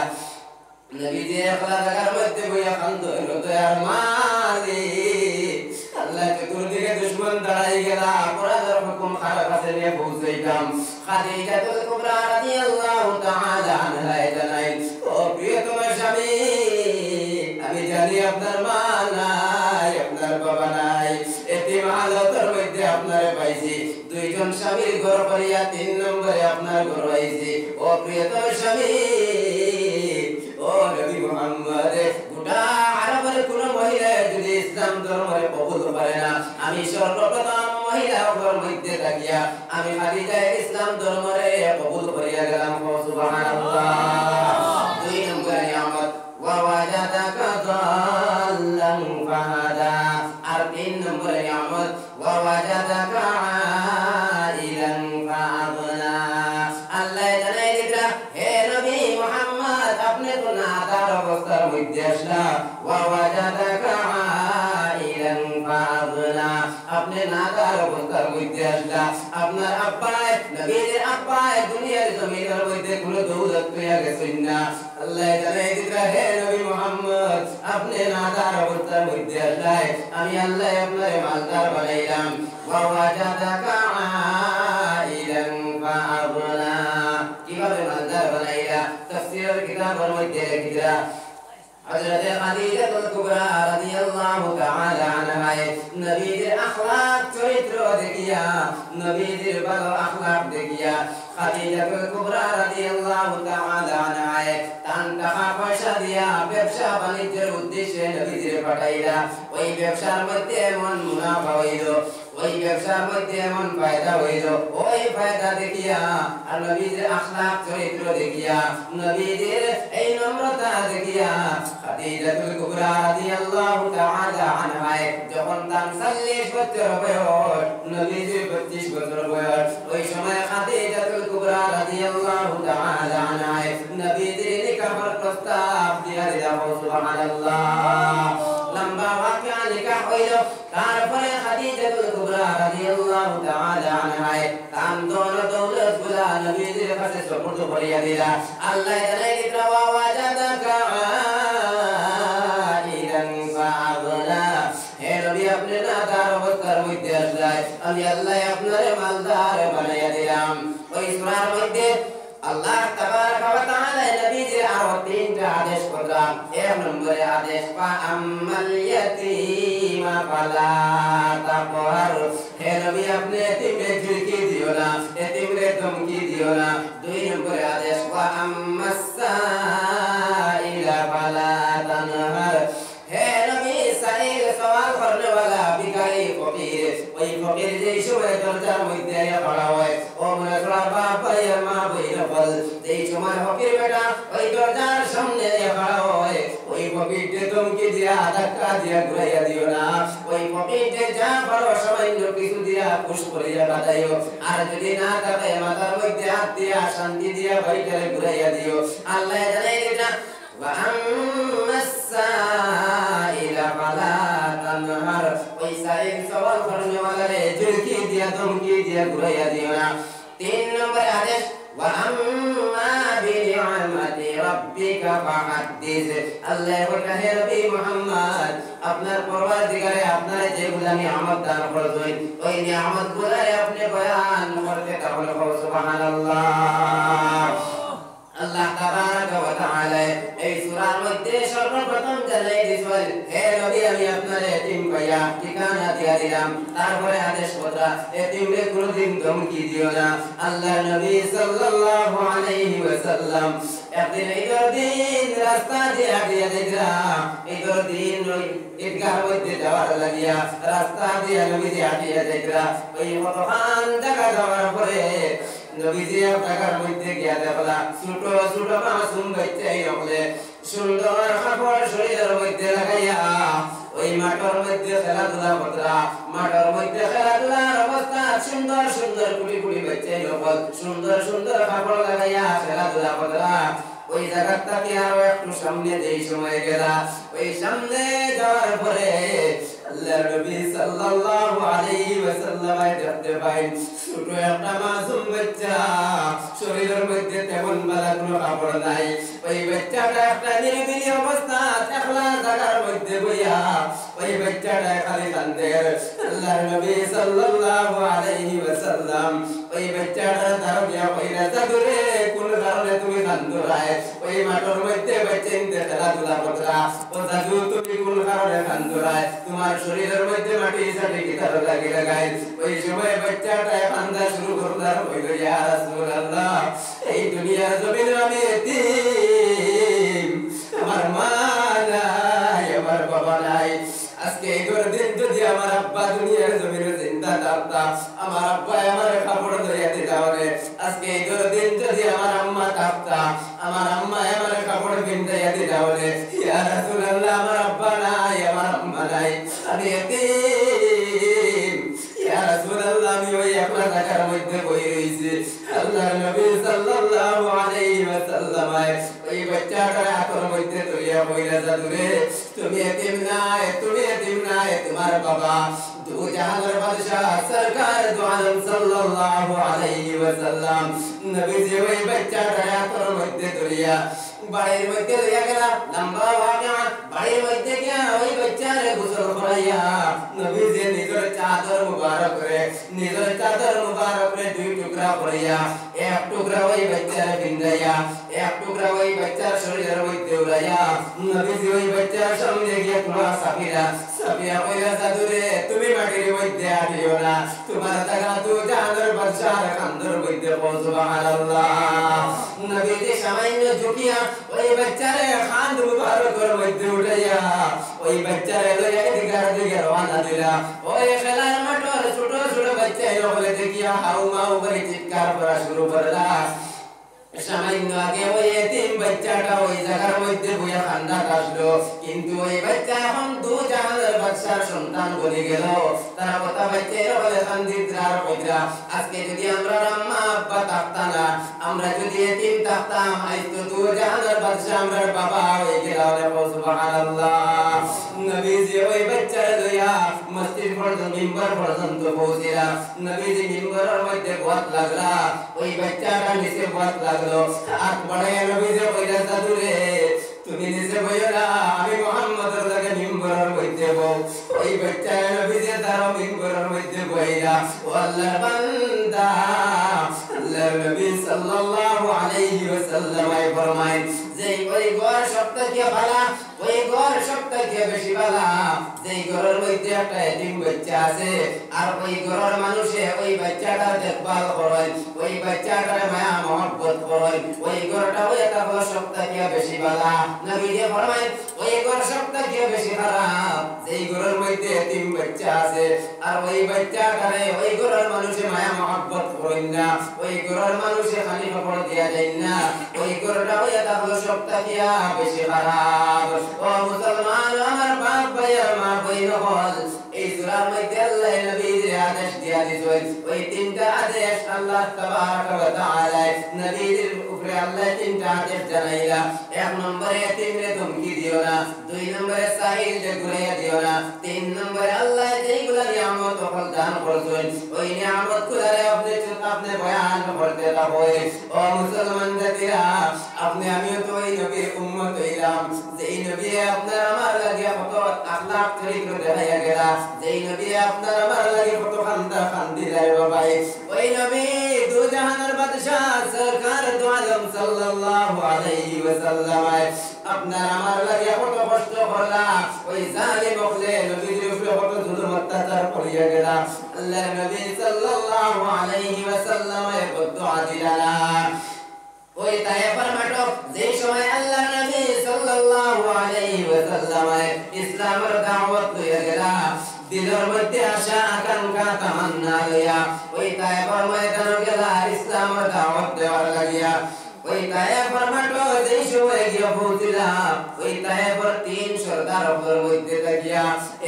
নবী যে একলা জায়গার মধ্যে বইয়া কান্দো দয়ার মালিক আল্লাহ চতুর্দিকে দুশমন দাঁড়াই গেল কোরআনের হুকুম কার কাছে নিয়ে পৌঁছাইতাম খাদিজাতুল কুবরা রাদিয়াল্লাহু তাআলা আনহা জানাই ও প্রিয়তম স্বামী আমি জানি আপনার মা নাই আপনার বাবা নাই এতিম হালতের মধ্যে আপনারে পাইছি দুইজন স্বামীর ঘর করিয়া 3 নম্বরে আপনার ঘর হইছে ও প্রিয়তম স্বামী ও নবী মুহাম্মদ গোটা আরবের কোন মহিলা যদি ইসলাম ধর্মে কবুল করে না আমি সর্বপ্রথম মহিলা ঘর মধ্যে থাকিয়া আমি খাদিজা ইসলাম ধর্মে কবুল করিয়া গেলাম সুবহানাল্লাহ দুই নম্বর নিয়ামত ওয়া ওয়াজাদাকা দাল্লান ফাহাদা আর 3 নম্বর নিয়ামত ওয়া ওয়াজাদাকা আইলান ফাআগনা আল্লাহ জানাই দিতা হে নবী মুহাম্মদ আপনি তো নাদার অবস্থার মধ্যে আসলা ওয়া ওয়াজাদাকা আইলান ফাআগনা আপনি নাদার অবস্থার মধ্যে আসলা আপনার আব্বা নবীর আব্বা দুনিয়ার জমিনের মধ্যে কোনো দৌলত পেয়ে গেছেন না আল্লাহ জানাই দিতা হে নবী মুহাম্মদ আপনি নাদার অবস্থার মধ্যে আসলা আমি আল্লাহ আপনারে মালদার বানাইলাম ওয়া ওয়াজাদাকা আইলান ফাআগনা কিভাবে কিতাবের মধ্যে লিখিরা হযরত খাদিজাতুল কুবরা রাদিয়াল্লাহু তাআলা আনহা নবীর আখলাক চরিত্র দেখিয়া নবীর ভালো আখলাক দেখিয়া খাদিজাতুল কুবরা রাদিয়াল্লাহু তাআলা আনহা তান টাকা পয়সা দিয়া ব্যবসা বাণিজ্যের উদ্দেশ্যে নবীর পাঠাইলা ওই ব্যবসার মধ্যে এমন মুনাফা হইল ওই ব্যবসার মধ্যে এমন ফায়দা হইল ওই ফায়দা দেখিয়া আর নবীর আখলাক চরিত্র দেখিয়া নবীর এই নম্রতা দেখিয়া খাদিজাতুল কুবরা রাদিয়াল্লাহু তাআলা আনহা যখন তার 40 বছর বয়স নবীর 25 বছর বয়স ওই সময় খাদিজাতুল কুবরা রাদিয়াল্লাহু তাআলা আনহা নবীর নিকাহের প্রস্তাব দিয়া দিলেন সুবহানাল্লাহ লম্বা ওয়াকিয়া নিকাহ হইল তারপরে খাদিজাতুল কুবরা রাদিয়াল্লাহু তাআলা আনহা তার দৌলত গুলা নবীর কাছে সুপর্দ করিয়া দিলা আল্লাহ জানাই দিল ওয়া ওয়াজাদাকা আইলান ফাআগনা হে নবী আপনি না তার অবস্থার মধ্যে আসলাই আমি আল্লাহ আপনারে মালদার বানাইয়া দিলাম ওই সূরার মধ্যে আল্লাহ তাবারাকা ওয়া তাআলা নবীর আরো তিনটা আদেশ করলেন এক নম্বরে আদেশ পা আম্মাল ইয়াতীমা ফালা তাকহার হে নবী আপনি এতিমকে ঝুঁকি দিও না এতিমকে ধমকি দিও না দুই নম্বরে আদেশ পা আম্মাস সাইলা ফালা তানহার হে নবী সাইল সওয়াল করনে वाला ভিখারি ফকির ওই ফকির যেই সময় দরজার মধ্যে খড়া হয় ও মনে করা বাপ আর মা বইরা বল যেই সময় ফকির বেটা ওই দরজার সামনে খড়া হয় ওই ফকিরকে ধমকি দিয়া ধাক্কা দিয়া ঘুরাইয়া দিও না ওই ফকিরকে যা বড় সামান্য কিছু দিয়া পুশ করিয়া বাঁধাইও আর যদি না থাকে মাথার মধ্যে হাত দিয়া শান্তি দিয়া বাইরে ঘুরাইয়া দিও আল্লাহ জানাই দিনা وأما السائل فلا تنهر ওই সাইল সওয়াল করনে वाला রে ঝুঁকি দিয়া ধমকি দিয়া ঘুরাইয়া দিও না তিন নম্বর আদেশ وأما بنعمة ربك فحدث আল্লাহ বলে হে নবী মুহাম্মদ আপনার পরওয়ারদিগারে আপনার যেগুলো নিয়ামত দান করেছেন ওই নিয়ামতগুলো আপনি বয়ান করতে তাহলে সুবহানাল্লাহ আল্লাহ তাবারাকা ওয়া তাআলা এই সূরার মধ্যে সর্বপ্রথম জানাই দিয়েছেন হে নবী আমি আপনার এতিম ভাইয়া ঠিকানা দিয়া দিলাম তারপরে আদেশ কথা এতিমকে কোনদিন ধমকি দিও না আল্লাহ নবী সাল্লাল্লাহু আলাইহি ওয়াসাল্লাম একদিন ঈদের দিন রাস্তা দিয়ে হাঁটিয়া দেখলাম ঈদের দিন ওই ঈদগাহ মধ্যে যাওয়ার লাগিয়া রাস্তা দিয়ে নবী হাঁটিয়া দেখলাম ওই কতখান জায়গা যাওয়ার পরে নবীজি টাকার মধ্যে গিয়া দেখলা ছোট ছোট মাসুম বাচ্চা এইরকলে সুন্দর কাপড় শরীরের মধ্যে লাগাইয়া ওই মাঠের মধ্যে খেলাধুলা করতরা মাঠের মধ্যে খেলাধুলার অবস্থা সুন্দর সুন্দর কুড়ি কুড়ি বাচ্চা এইরকম সুন্দর সুন্দর কাপড় লাগাইয়া খেলাধুলা করতরা ওই জায়গাটাকে আরো একটু সামনে যেই সময় গেলা ওই সামনে যাওয়ার পরে আল্লাহ নবী সাল্লাল্লাহু আলাইহি ওয়াসাল্লাম দেখতে পাইন ছোট একটা মাসুম বাচ্চা শরীরের মধ্যে তেমন ভালো কোনো কাপড় নাই ওই বাচ্চাটা একটা নিরিবিলি অবস্থা একলা জায়গার মধ্যে বইয়া ওই বাচ্চাটা খালি কান্দে আল্লাহ নবী সাল্লাল্লাহু আলাইহি ওয়াসাল্লাম ওই বাচ্চাটা দাঁড়িয়ে কইরা জাদুরে কোন কারণে তুমি কান্দো রায় ওই মাঠের মধ্যে বাচ্চা ইনতে খেলাধুলা করতরা ও জাদু তুমি কোন কারণে কান্দো রায় তোমার শরীরের মধ্যে মাটি সাথে কি তার লাগি লাগাই ওই সময় বাচ্চাটা কান্দা শুরু করলাম কইলো ইয়া রাসূলুল্লাহ এই দুনিয়ার জমিনে আমি এতিম আমার মা নাই আমার বাবা নাই আজকে এই দিন যদি আমার আব্বা দুনিয়ার জমিনে চিন্তা করতা আমার আব্বা আমার কাপড় ধরিয়া দিতা রে আজকে এই দিন যদি আমার আম্মা থাকতা আমার আম্মা আমার কাপড় কিনতে দিতা রে ইয়া রাসূলুল্লাহ আমার আব্বা নাই আমার আম্মা নাই আমি এতিম ইয়া রাসূলুল্লাহ আমি ওই একলা জায়গার মধ্যে বই রইছি আল্লাহর নবী সাল্লাল্লাহু আলাইহি ওয়াসাল্লাম ওই বাচ্চাটার হাতের মধ্যে ধরিয়া বইলা জাদুরে তুমি এতিম নাই তোমার বাবা দু জাহানের বাদশাহ সরকার দু আলম সাল্লাল্লাহু আলাইহি ওয়াসাল্লাম নবীজি ওই বাচ্চাটা এতর মধ্যে ধরিয়া বাড়ির মধ্যে লইয়া গেলাম। লম্বা ওয়াকিয়া, বাড়ির মধ্যে গিয়া ওই বাচ্চারে গোসল করাইয়া নবীজি নিজের চাদর মুবারক করে দুই টুকরা করিয়া এক টুকরা ওই বাচ্চারে পিন্দাইয়া এক টুকরা ওই বাচ্চার শরীরের মধ্যে উড়াইয়া নবীজি ওই বাচ্চার সামনে গিয়ে তোমরা সাফিয়া কইলা জাদুরে তুমি মাটির মধ্যে আটিও না, তোমার টাকা দু জাহানের বাদশার কান্দর মধ্যে সুবহানাল্লাহ। নবীজি সামান্য ঝুঁকিয়া ওই বাচ্চারে খান্দ মুবারকের মধ্যে উঠাইয়া ওই বাচ্চারে লইয়া দিকে রওনা দিলা। ওই খেলার মাঠের ছোট ছোট বাচ্চা এগুলো দেখিয়া হাউ মাউ করে চিৎকার করা শুরু করলা। সামান্য আগে ওই এতিম বাচ্চাটা ওই জায়গার মধ্যে বইয়া কান্দা কাটলো, কিন্তু ওই বাচ্চা এখন দু জাহানের বাদশার সন্তান বলে গেল। তারা কথা বাচ্চা এরকম কান্দিদ্রার কইরা আজকে যদি আমরা আম্মা আব্বা থাকতাম না, আমরা যদি এতিম থাকতাম, আজ তো দু জাহানের বাদশা আমরা বাবা হয়ে গেলাম। সুবহানাল্লাহ। নবীজি ওই বাচ্চারে লইয়া মসজিদ পর্যন্ত মিম্বার পর্যন্ত পৌঁছিলা। নবীজি মিম্বরের মধ্যে বত লাগলা, ওই বাচ্চাটা নিচে বত লাগলো। হাত বাড়াইয়া নবীজি কইলা জাদুরে তুমি নিচে বইও না, আমি মুহাম্মদের লাগে মিম্বরের মধ্যে বউ। ওই বাচ্চা নবীজি তার মিম্বরের মধ্যে বইলা। ও আল্লাহর বান্দা, আল্লাহর নবী সাল্লাল্লাহু আলাইহি ওয়াসাল্লাম ফরমায় যে ওই ঘর সবথেকে ভালো, ওই ঘর সবথেকে বেশি ভালো যেই ঘরের মধ্যে একটা এতিম বাচ্চা আছে আর ওই ঘরের মানুষে ওই বাচ্চাটার দেখভাল করেন, ওই বাচ্চাটার মায়া মহব্বত করেন, ওই ঘরটা ওই একটা ঘর সবথেকে বেশি ভালো। নবীজি ফরমায় ওই ঘর সবথেকে বেশি খারাপ যেই ঘরের মধ্যে এতিম বাচ্চা আছে আর ওই বাচ্চাটারে ওই ঘরের মানুষে মায়া মহব্বত করেন না, ওই ঘরের মানুষে খালি খবর দিয়া যায় না, ওই ঘরটা ওই একটা ঘর সবথেকে বেশি খারাপ। ও মুসলমান আমার বাপ ভাইয়া মা বইন হল, এই সূরার মধ্যে আল্লাহ নবীর আদেশ দিয়া দিয়েছেন। ওই তিনটা আদেশ আল্লাহ তাবারক ওয়া তাআলা নবীর উপরে আল্লাহ তিনটা আদেশ জানাইলা। এক নম্বরে এতিমরে ধমকি দিও না, দুই নম্বরে সাহিলকে ঘুরাইয়া দিও না, তিন নম্বরে আল্লাহ যেইগুলা নিয়ামত ওগুলো দান করেছেন ওই নিয়ামত গুলারে আপনি বয়ান করতে থাকেন। ও মুসলমান জাতিরা, আপনি আমিও তো ওই নবীর উম্মত হইলাম যেই নবী আপনার আমার লাগে কত আখলাক চরিত্র দেখাইয়া গেলা, যেই নবী আপনার আমার লাগে কত কান্দি যায় বাবা। ওই নবী দু জাহানের বাদশা সরকার দু আলম সাল্লাল্লাহু আলাইহি ওয়াসাল্লাম আপনার আমার লাগে কত কষ্ট করলা, ওই জালিম হলে নবীর উপরে কত জুলুম অত্যাচার করিয়া গেলা। আল্লাহর নবী সাল্লাল্লাহু আলাইহি ওয়াসাল্লাম দুআ দিলা। ওই তায়েফের মাঠে যেই সময় আল্লাহর নবী সাল্লাল্লাহু আলাইহি ওয়াসাল্লাম ইসলামের দাওয়াত লইয়া গেলা, দিলের মধ্যে আশা আকাঙ্ক্ষা তামান্না লইয়া ওই তায়েফের ময়দানে গেলা ইসলামের দাওয়াত দেওয়ার লাগিয়া। ওই তায়েফের মাঠে যেই সময় গিয়া পৌঁছিলা, ওই তায়েফের তিন সর্দারের মধ্যে থাকিয়া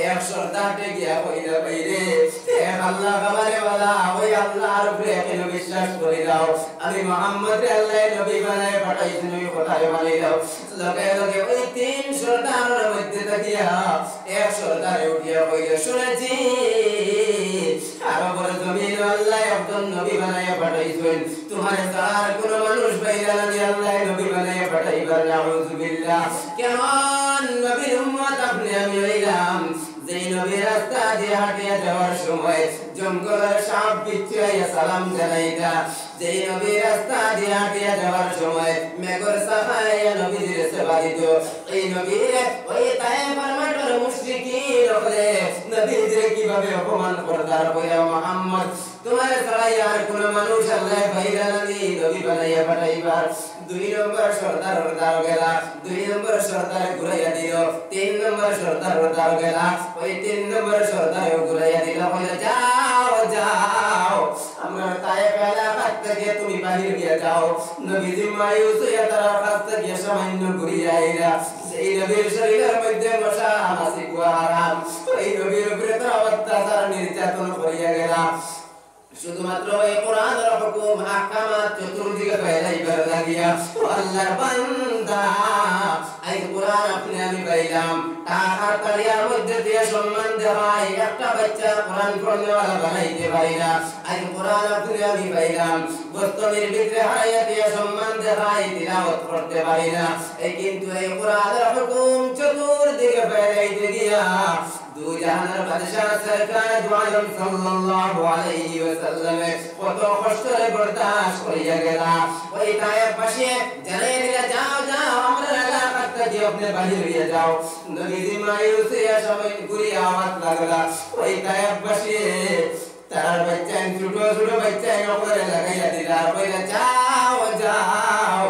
এক সর্দারকে গিয়া কইলা বাইরে এক আল্লাহ আমারে বলা, ওই আল্লাহর উপরে কেন বিশ্বাস করি দাও, আমি মুহাম্মদ আল্লাহ নবী বানায় পাঠাইছেন, ওই কথায় মানি দাও। লগে লগে ওই তিন সর্দারের মধ্যে থাকিয়া এক সর্দারে উঠিয়া কইলা শুনেছি আরবের জমিন আল্লাহ একজন নবী বানায় পাঠাইছেন, তোমার তার কোন মানুষ বাইরে লাগে আল্লাহ নবী বানায় পাঠাইবার। নাউযু বিল্লাহ। কেমন নবীর উম্মত আপনি আমি হইলাম যেই নবীর রাস্তা দিয়ে হাঁটিয়া যাওয়ার সময় জঙ্গলের সাপ বিচ্ছুইয়া সালাম জানাইতা, যেই নবীর রাস্তা দিয়ে হাঁটিয়া যাওয়ার সময় মেঘর সাফাইয়া নবীর সেবা দিত, এই নবীর ওই তায়েফের মাঠের মুশরিকিন হলে নবীর কিভাবে অপমান করতার কইয়া মুহাম্মদ তোমার ছাড়া আর কোন মানুষ আল্লাহ বাইরা নবী নবী বানাইয়া পাঠাইবার। দুই নম্বর সর্দার দাও গেলা, দুই নম্বর সর্দার ঘুরাইয়া দিল, তিন নম্বর সর্দার দাও গেলা, ওই তিন নম্বর সর্দার ঘুরাইয়া দিল, কইলা যাও যাও আমরা তায়েফ এলাকা থেকে তুমি বাহির গিয়ে যাও। নবীজি মায়ুস হইয়া তার কাছ থেকে সামান্য ঘুরিয়া আইলা, সেই নবীর শরীরের মধ্যে মশা মাছি হারাম, ওই নবীর উপরে তো অত্যাচার নির্যাতন করিয়া গেলা। শুধুমাত্র এই কোরআনের হুকুম আহকামাত চতুর্দিকে ফেলাইবার লাগিয়া আল্লাহর বান্দা বান্দা এই কোরআন আপনি আমি পাইলাম টাকার তালিয়ার মধ্যে দিয়ে সম্মান দেওয়াই একটা বাচ্চা কোরআন পড়নেওয়ালা বানাইতে পারি না এই কোরআন আপনি আমি পাইলাম বস্তনের ভিতরে হারাইয়া দিয়ে সম্মান দেওয়াই তিলাওয়াত করতে পারি না এই কিন্তু এই কোরআনের হুকুম চতুর্দিকে ফেলাইতে গিয়া দু জাহানের বাদশাহ সরকার দু আলম সাল্লাল্লাহু আলাইহি ওয়াসাল্লাম কত কষ্টে বরদাশত করিয়া গেলা ওই তায়ের পাশে জানাই দিলা যাও যাও আমরা এলাকাতে যে আপনি বাহির হইয়া যাও নবীজি মায়ুস হইয়া সবাই ঘুরে আওয়াজ লাগলা ওই তায়ের পাশে তার বাচ্চা ছোট ছোট বাচ্চা নকরে লাগাইয়া দিলা কইলা যাও যাও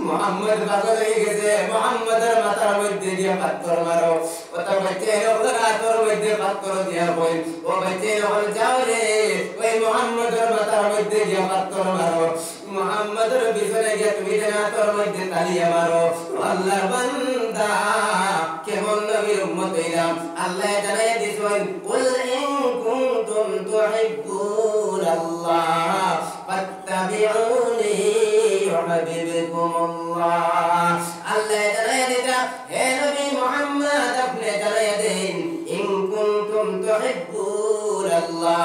মুহাম্মদ পাগল হয়ে গেছে মুহাম্মাদের মাথার মধ্যে দিয়া পাথর মারো কত বাচ্চা নকরে হাতের মধ্যে পাথর দিয়া কই ও বাচ্চা নকরে যাও রে ওই মুহাম্মাদের মাথার মধ্যে দিয়া পাথর মারো মুহাম্মাদের পিছনে গিয়ে তুমি হাতের মধ্যে তালিয়া মারো আল্লাহর বান্দা কেমন নবীর উম্মত হইলাম আল্লাহ জানাই দিছেন কুল ইন কুনতুম তুহিব্বুনাল্লাহ ফাত্তাবিউনি ইউহিব্বুকুমুল্লাহ আল্লাহ জানাই দিতা হে নবী মুহাম্মদ আপনি জানাই দেন ইন কুনতুম তুহিব্বুনাল্লাহ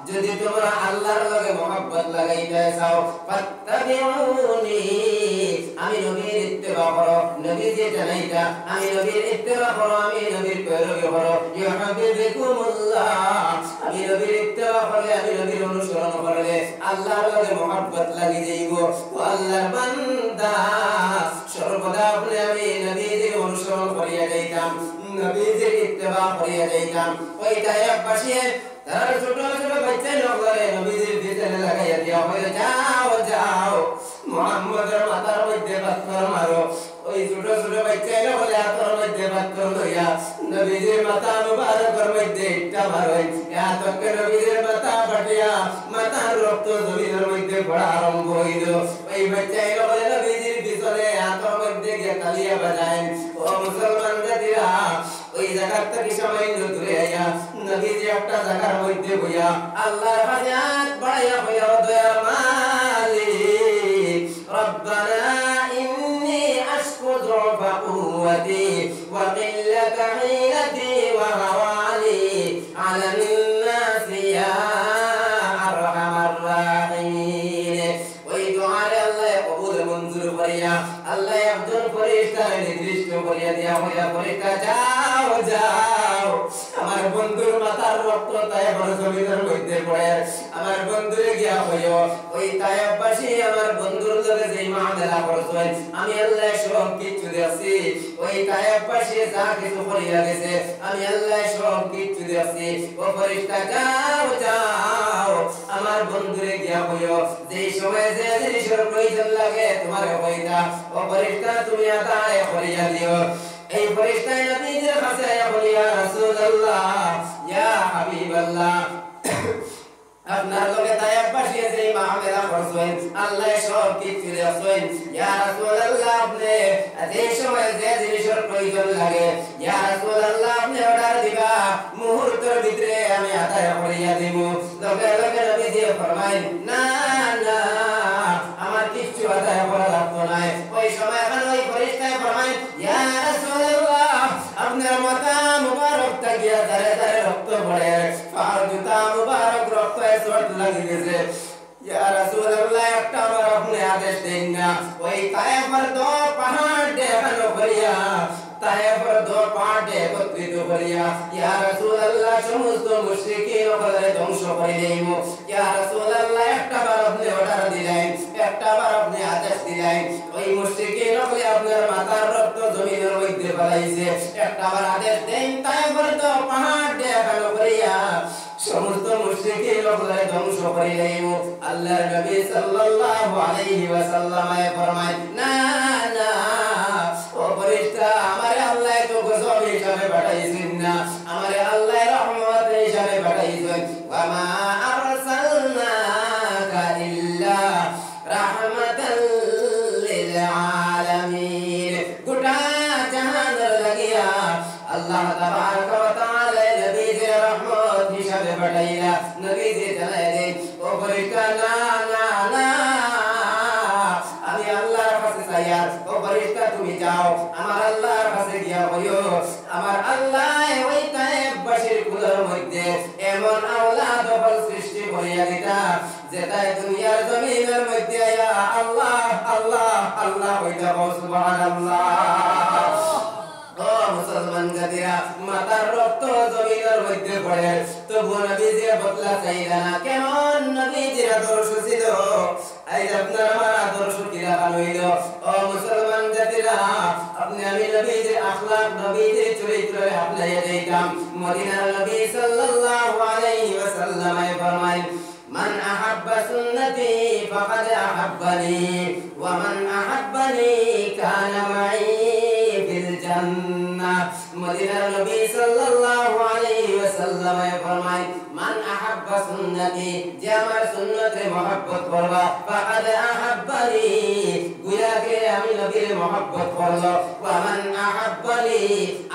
যদি তোমরা আল্লাহর লগে মহব্বত লাগাইতে চাও ফাত্তাবিউনি আমি নবীর ইত্তেবা করো নবী যে জানাইতা আমি নবীর ইত্তেবা করো আমি নবীর পয়রবি করো ইউহিব্বুকুমুল্লাহ আমি নবীর ইত্তেবা করলে আমি নবীর অনুসরণ করলে আল্লাহর লগে মহব্বত লাগি যাইব ও আল্লাহর বান্দা সর্বদা আপনি আমি নবীর অনুসরণ করিয়া যাইতাম নবীর ইত্তেবা করিয়া যাইতাম ওই তায়েব বসিয়ে তার ছোট ছোট বাচ্চা নগরে নবীজির পিছনে লাগাইয়া দিয়া হইলো যাও যাও মুহাম্মদের মাথার মধ্যে পাথর মারো ওই ছোট ছোট বাচ্চা নগরে হাতের মধ্যে পাথর লইয়া নবীজির মাথা মুবারকের মধ্যে ইট্টা মারো এতকে নবীজির মাথা ফাটিয়া মাথার রক্ত জমিনের মধ্যে পড়া আরম্ভ হইল ওই বাচ্চা নগরে নবীজির পিছনে হাতের মধ্যে গিয়ে তালিয়া বাজায় ও মুসলমান জাতিরা ওই জায়গা থেকে সামান্য দূরে আইয়া নবীজি একটা জায়গার মধ্যে বইয়া আল্লাহর হাজাত বাড়াইয়া হইয়া দয়া মালিক রব্বানা ইন্নী আশকু যুফা কুওয়াতি ওয়া কিল্লাতা হিলাতি ওয়া হাওয়ালি আলান নাসি ইয়া আরহামার রাহিমিন ওই দুআর আল্লাহ কবুল মঞ্জুর করিয়া আল্লাহ একজন ফেরেশতা নির্দিষ্ট করিয়া দিয়া হইয়া ফেরেশতা যাও যাও আমার বন্ধুর মাথার রক্ত তায়েবের জমিনের মধ্যে পড়ে আমার বন্ধুরে গিয়া হইও ওই তায়েববাসী আমার বন্ধুর লগে যেই মামলা করছেন আমি আল্লাহ সব কিছু দিয়েছি ওই তায়েববাসী যা কিছু করিয়া গেছে আমি আল্লাহ সব কিছু দিয়েছি ও ফেরেশতা যাও যাও আমার বন্ধুরে গিয়া হইও যেই সময় যে জিনিসের প্রয়োজন লাগে তোমার হইতা ও ফেরেশতা তুমি আদায় করিয়া দিও এই ফেরেশতা নবীজির কাছে আয়া বলি ইয়া রাসূলুল্লাহ ইয়া হাবিবাল্লাহ আপনার লগে তায়েব বসিয়ে যেই মামলা করছেন আল্লাহ সব কিছু দিয়েছেন ইয়া রাসূলুল্লাহ আপনি এই সময় যে জিনিসের প্রয়োজন লাগে ইয়া রাসূলুল্লাহ আপনি অর্ডার দিবা মুহূর্তের ভিতরে আমি আদায় করিয়া দেব লগে লগে নবীজি ফরমাইন না না আমার কিছু আদায় করা লাগতো না ওই সময় এখন ওই ফেরেশতা ফরমাইন ইয়া রাসূলুল্লাহ আপনার মাথা মুবারক তাকিয়া দাঁড়ে দাঁড়ে রক্ত পড়ে আর জুতা মুবারক রক্ত চোট লাগি গেছে ইয়া রাসূলুল্লাহ একটা বার আপনি আদেশ দেন না ওই তায়েফের দো পাহাড় দেখানো করিয়া তায়েফের দো পাহাড় একত্রিত করিয়া ইয়া রাসূলুল্লাহ সমস্ত মুশরিকিন ওখানে ধ্বংস করে দেব ইয়া রাসূলুল্লাহ একটা বার আপনি অর্ডার দিলেন একটা বার আপনি আদেশ দিলেন ওই মুশরিকিন ওখানে আপনার মাথার রক্ত জমিনের মধ্যে ফেলাইছে একটা বার আদেশ দেন তায়েফের দো পাহাড় দেখানো করিয়া সমস্ত মুশরিকিন ওখানে ধ্বংস করে দেব আল্লাহর নবী সাল্লাল্লাহু আলাইহি ওয়াসাল্লাম ফরমায় না না ও ফেরেশতা আমারে আল্লাহ তো গজব হিসাবে পাঠাইছেন না আমারে আল্লাহ রহমত হিসাবে পাঠাইছেন ওয়া মা আরসালনাকা ইল্লা রাহমাতাল লিল আলামিন গোটা জাহানের লাগিয়া আল্লাহ তাবারক ওয়া তাআলা নবীজির রহমত হিসাবে পাঠাইলা নবীজি জানাই দেন ও ফেরেশতা না না না আমি আল্লাহর কাছে চাইয়া ও ফেরেশতা তুমি যাও আমার আল্লাহর কাছে গিয়া কইও আমার আল্লাহ ওই তায়েববাসীর কুলের মধ্যে এমন আওলাদ হল সৃষ্টি করিয়া দিতা যেটাই দুনিয়ার জমিনের মধ্যে ইয়া আল্লাহ আল্লাহ আল্লাহ কইতা সুবহানাল্লাহ। ও মুসলমান জাতিরা মাতার রক্ত জমিনের মধ্যে পড়ে তবু নবীজি বদলা চাইলা না কেমন নবীজির আদর্শ ছিল আই আপনার আমার আদর্শ কিরা হইল। ও মুসলমান জাতিরা আপনি আমি নবীজির আখলাক নবীজির চরিত্র আপনাইয়া দিতাম মদিনার নবী সাল্লাল্লাহু আলাইহি ওয়াসাল্লাম ফরমায় من أحب سنتي فقد أحبني ومن أحبني كان معي في الجنة مدينة النبي صلى الله عليه وسلم فرمائے من أحب سنتي جمع سنة محبت فرما فقد أحبني گویا کہ আমি নবীর محبت করলো ومن أحبني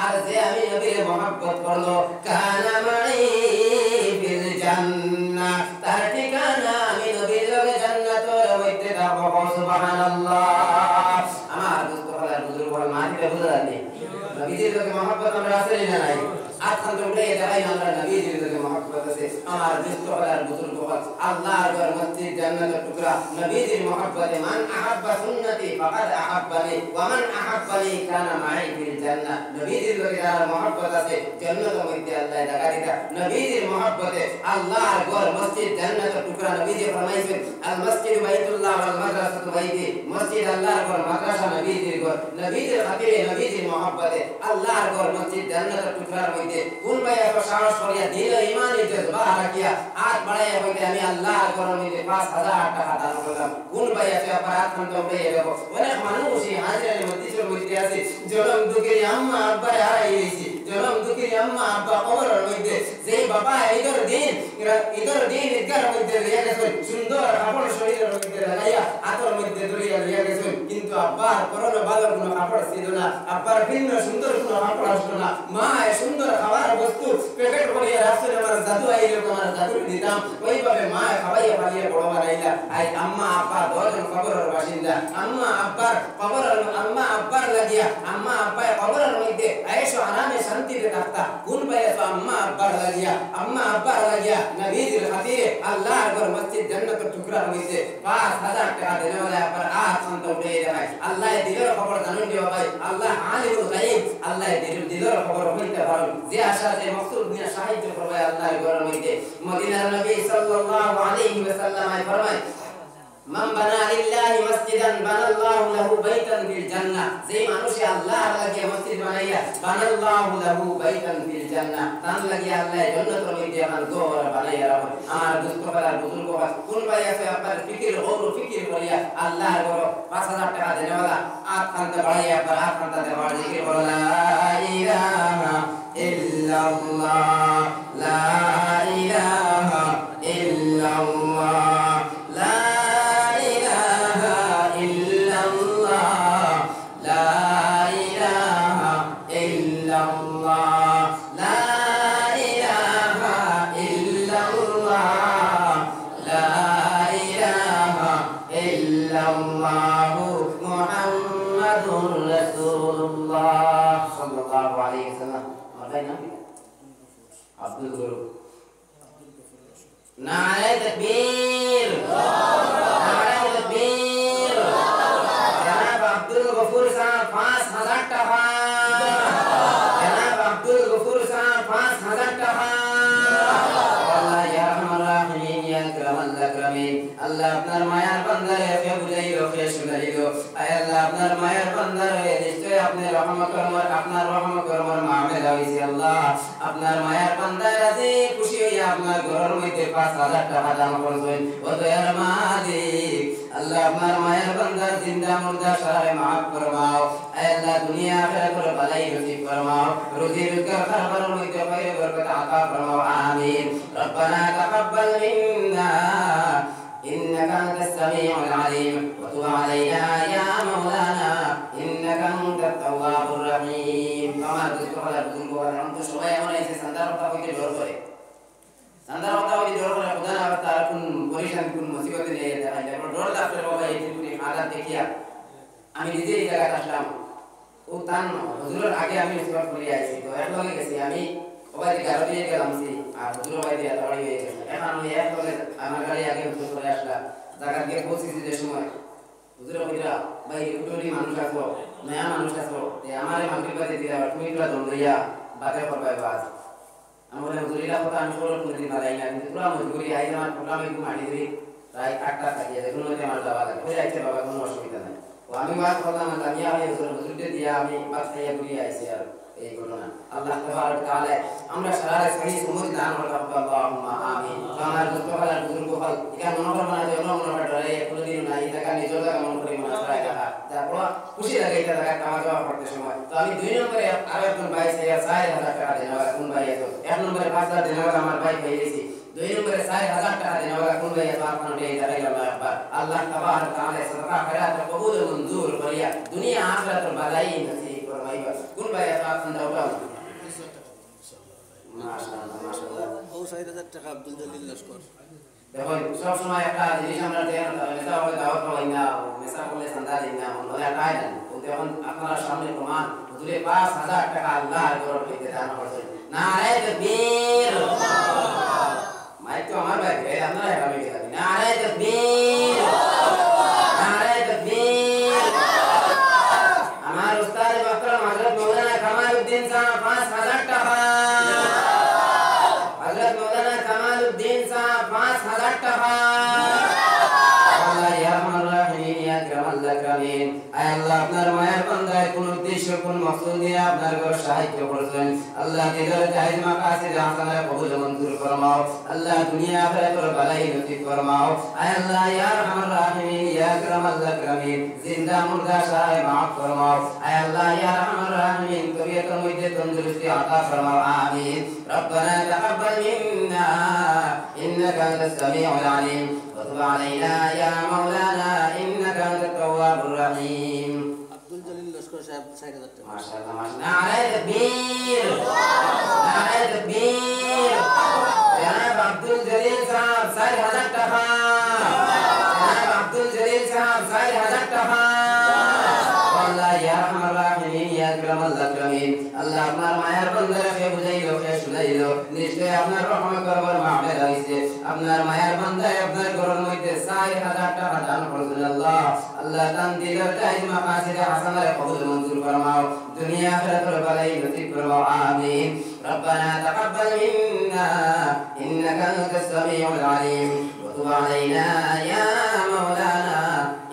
আর যে আমি নবীর محبت করলো كان معي في الجنة তার ঠিকানা আমি নবীর লগে জান্নাতের মধ্যে থাকবো সুবহানাল্লাহ। আমার দোস্ত হলার বুজুর্গ হল মাটিতে বুঝানি নবীজির লগে মহব্বত আমরা আছে না নাই আখান তো উঠে দেখাই আমরা নবীজির লগে মহব্বত আছে। আমার দোস্ত হলার বুজুর্গ হল আল্লাহর ঘর মসজিদ জান্নাতের টুকরা নবীজির মহব্বতে মান আহাব্বা সুন্নতি ফাকাদ আহাব্বানি ওয়া মান আহাব্বানি কানা মাই ফিল জান্নাহ নবীজির লগে যার মহব্বত আছে জান্নাতের মধ্যে আল্লাহ জায়গা দিতা। নবীজির মহব্বতে আল্লাহর ঘর মসজিদ জান্নাতের টুকরা নবীজি ফরমাইছেন আল মসজিদ বাইতুল্লাহ ওয়াল মাদ্রাসাতু বাইতি মসজিদ আল্লাহর ঘর মাদ্রাসা নবীজির ঘর নবীজির খাতিরে নবীজির মহব্বতে আল্লাহর ঘর মসজিদ জান্নাতের টুকরার মধ্যে কোন ভাই এত সাহস করিয়া দিল ঈমানের জজবা রাখিয়া হাত বাড়াইয়া কইতে আমি আল্লাহর ঘরের মধ্যে 5000 টাকা দান করলাম কোন ভাই এত অপরাধ করতে হবে এরকম অনেক মানুষই হাজিরার মসজিদের মধ্যে আছে জনম দুঃখের আম্মা আব্বা হারাই গেছি জনম দুঃখের আম্মা আব্বা কবরের মধ্যে যে বাবা ঈদের দিন ঈদগার মধ্যে লিয়া গেছেন সুন্দর কাপড় শরীরের মধ্যে লাগাইয়া হাতের মধ্যে ধরিয়া লিয়া গেছেন কিন্তু আব্বার পরনে ভালো কোনো কাপড় ছিল না আব্বার ভিন্ন সুন্দর কোনো কাপড় আসলো না মা সুন্দর খাবার বস্তু প্যাকেট করিয়া রাখছেন আমার জাদু আইলে আমার জাদু দিতাম ওইভাবে মা খাওয়াইয়া পালিয়ে বড় বানাইলা আই আম্মা আব্বা দশজন কবরের বাসিন্দা আম্মা আব্বার লাগিয়া আম্মা আব্বা কবরের মধ্যে আয়েশো আরামে শান্তিতে থাকতা কোন ভাই আম্মা আব্বার লাগিয়া নবীজির খাতিরে আল্লাহর ঘর মসজিদ জান্নাতের টুকরার মধ্যে 5000 টাকা দেনে वाला पर आज संत उठे भाई अल्लाह दिलेर खबर জানুন দিও ভাই আল্লাহ আলিমুল গায়ব আল্লাহ দিলের খবর হইতে পারেন যে আশা যে মাকসুদ নিয়ে সাহায্য করবে আল্লাহর ঘরের মধ্যে মদিনার নবী সাল্লাল্লাহু আলাইহি ওয়াসাল্লাম ফরমায় মান বানা লিল্লাহি মাসজিদান বানাল্লাহু লাহু বাইতান ফিল জান্নাহ যে মানুষ আল্লাহর লাগিয়া মসজিদ বানাইয়া বানাল্লাহু লাহু বাইতান ফিল জান্নাহ তান লাগিয়া আল্লাহ জান্নাতের মধ্যে আমার ঘর বানাইয়া রাখো। আমার দোস্ত করার বুজুর্গ কোন ভাই আছে আপনার ফিকির করিয়া আল্লাহর ঘর 5000 টাকা দেনেওয়ালা আট খানতে বাড়াইয়া আপনার আট খানতে দেওয়ার জিকির করো লা ইলাহা ইল্লাল্লাহ লা ইলাহা ইল্লাল্লাহ লা আব্দুল গুরু নারে তাকবীর নারে তাকবীর জনাব আব্দুল গফুর সাহেব 5000 টাকা জনাব আব্দুল গফুর সাহেব 5000 টাকা আল্লাহ ইয়া রাহমান রাহিম ইয়া আকরামাল আকরামিন আল্লাহ আপনার মায়ার বান্দারে কে বুঝাইলো কে শুনাইলো আয় আল্লাহ আপনার মায়ার বান্দারে নিশ্চয় আপনি রহম করবেন আপনার রহম করবেন মাহমেদ হইছে আল্লাহ আপনার মায়ার বান্দার আছে খুশি হইয়া আপনার ঘরের মধ্যে 5000 টাকা দান করবেন ও দয়ার মালিক আল্লাহ আপনার মায়ার বান্দার জিন্দা মুর্দা সারে maaf ফরমাও আয় আল্লাহ দুনিয়া আখিরাত করে ভালাই নসিব ফরমাও রুজি রোজগার খাবারের মধ্যে খৈর বরকত আতা ফরমাও আমিন রব্বানা তাকাব্বাল মিন্না إنك أنت السميع العليم وتب علينا يا مولانا إنك أنت التواب الرحيم كما تذكر لكم وأنتم شوية وليس سندر وتقوي جور করে سندر وتقوي جور করে خدا না তার কোন পরিশান কোন মুসিবত নেই তাহলে ডর লাগলে বাবা এই কোন হালাত দেখিয়া আমি নিজে এই জায়গায় আসলাম ও তান হুজুরের আগে আমি ইসলাম করে আইছি তো এক লগে গেছি আমি ওবাই গাড়ি দিয়ে গেলাম সি আর হুজুর ওবাই দিয়ে দাঁড়াই হয়ে গেছে এখন আমি এক লগে আমার গাড়ি আগে হুজুর করে আসলা জায়গা গিয়ে পৌঁছেছি যে সময় হুজুর কইরা ভাই কুটুরি মানুষ আসো নয়া মানুষ আসো তে আমারে মাগরিব বাজে দিলা তুমি পুরা দম লইয়া বাতে করবাই বাস আমরা হুজুরিলা কথা আমি সরল করে দিন নাই না কিন্তু পুরা মজবুরি আই আমার প্রোগ্রামে একটু মাটি ধরি প্রায় 8টা থাকিয়ে দেখুন ওই আমার যাওয়া লাগে ওই আইছে বাবা কোনো অসুবিধা নাই ও আমি বাস করলাম না আমি আই হুজুরকে দিয়া আমি বাস খাইয়া ঘুরিয়ে আইছি আর এই ঘটনা আল্লাহ তাবারক তাআলা আমরা সারা সহি সমুজ দান করব আল্লাহুম্মা আমিন আমার মুস্তফার বুজুর্গ ফল এটা মনোকর বানাতে অন্য মনোকর ধরে কোনদিন না এই টাকা নিজের টাকা মন করে মনে হয় টাকা তারপর খুশি লাগে এটা টাকা কামা যাওয়া করতে সময় তো আমি দুই নম্বরে আরো একজন ভাই সে 4000 টাকা দেওয়া কোন ভাই আছে এক নম্বরে 5000 দেওয়া আমার ভাই পেয়েছি দুই নম্বরে 4000 টাকা দেওয়া কোন ভাই আছে আপনার এই টাকা একবার আল্লাহ তাবারক তাআলা সাদাকা খয়রাত কবুল মঞ্জুর করিয়া দুনিয়া আখিরাতের বালাই নসিব ফরমাইবা কোন ভাই আছে আপনার দাওটা মাশাআল্লাহ মাশাআল্লাহ ও 4000 টাকা আব্দুল জলিল লস্কর দেখো সব সময় একটা জিনিস আমরা দেন নেতা হবে দাওয়াত পাই না মেসা করলে চাঁদা দেন না মনে আটাই না কিন্তু এখন আপনারা সামনে প্রমাণ হুজুরে 5000 টাকা আল্লাহর ঘর থেকে দান করেছেন নারে তাকবীর মাইক তো আমার ভাই এই আপনারা আমি বলি নারে তাকবীর নারে তাকবীর আমার উস্তাদ বকরম হযরত মাওলানা কামালউদ্দিন সাহেব 5000 টাকা হযরত মাওলানা কামালউদ্দিন সাহেব 5000 টাকা আল্লাহ ইয়া রহমান রহিম ইয়া আকরামাল আকরামিন আয় আল্লাহ আপনার মায়ের বান্দায় কোন উদ্দেশ্য কোন মাকসুদ নিয়ে আপনার ঘর সাহায্য করেছেন আল্লাহ দিলের জায়েজ মাকাসিদ হাসানা কবুল মঞ্জুর ফরমাও আল্লাহ দুনিয়া আখিরাতের বালাই নসিব ফরমাও আয় আল্লাহ ইয়া রহমান রহিম ইয়া আকরামাল আকরামিন জিন্দা মুর্দা শাহে মাফ ফরমাও আয় আল্লাহ ইয়া রহমান রহিম তবিয়তের মধ্যে তন্দুরুস্তি আতা ফরমাও আমিন ربنا تقبل منا إنك أنت السميع العليم وتب علينا يا مولانا إنك أنت التواب الرحيم عبد الجليل لشكر صاحب 4000 ما شاء الله ما شاء الله نعرہ تکبیر نعرہ تکبیر جناب عبد الجلیل صاحب 4000 টাকা جناب عبد الجلیل صاحب 4000 টাকা আল্লাহ ইয়া রহমার রহিম ইয়া আকরামাল আকরামিন আল্লাহ আপনার মায়ের বান্দাকে বুঝাইলো কে শুনাইলো নিশ্চয় আপনার রহমত করবার মাহফিল হইছে আপনার মায়ের বান্দায় আপনার ঘরের মধ্যে 4000 টাকা দান করেছেন আল্লাহ আল্লাহ দান দিলের জায়েজ মাকাসিদ হাসানা কবুল মঞ্জুর ফরমাও দুনিয়া আখিরাতের বালাই নসিব ফরমাও আমিন ربنا تقبل منا إنك أنت السميع العليم وتب علينا يا مولانا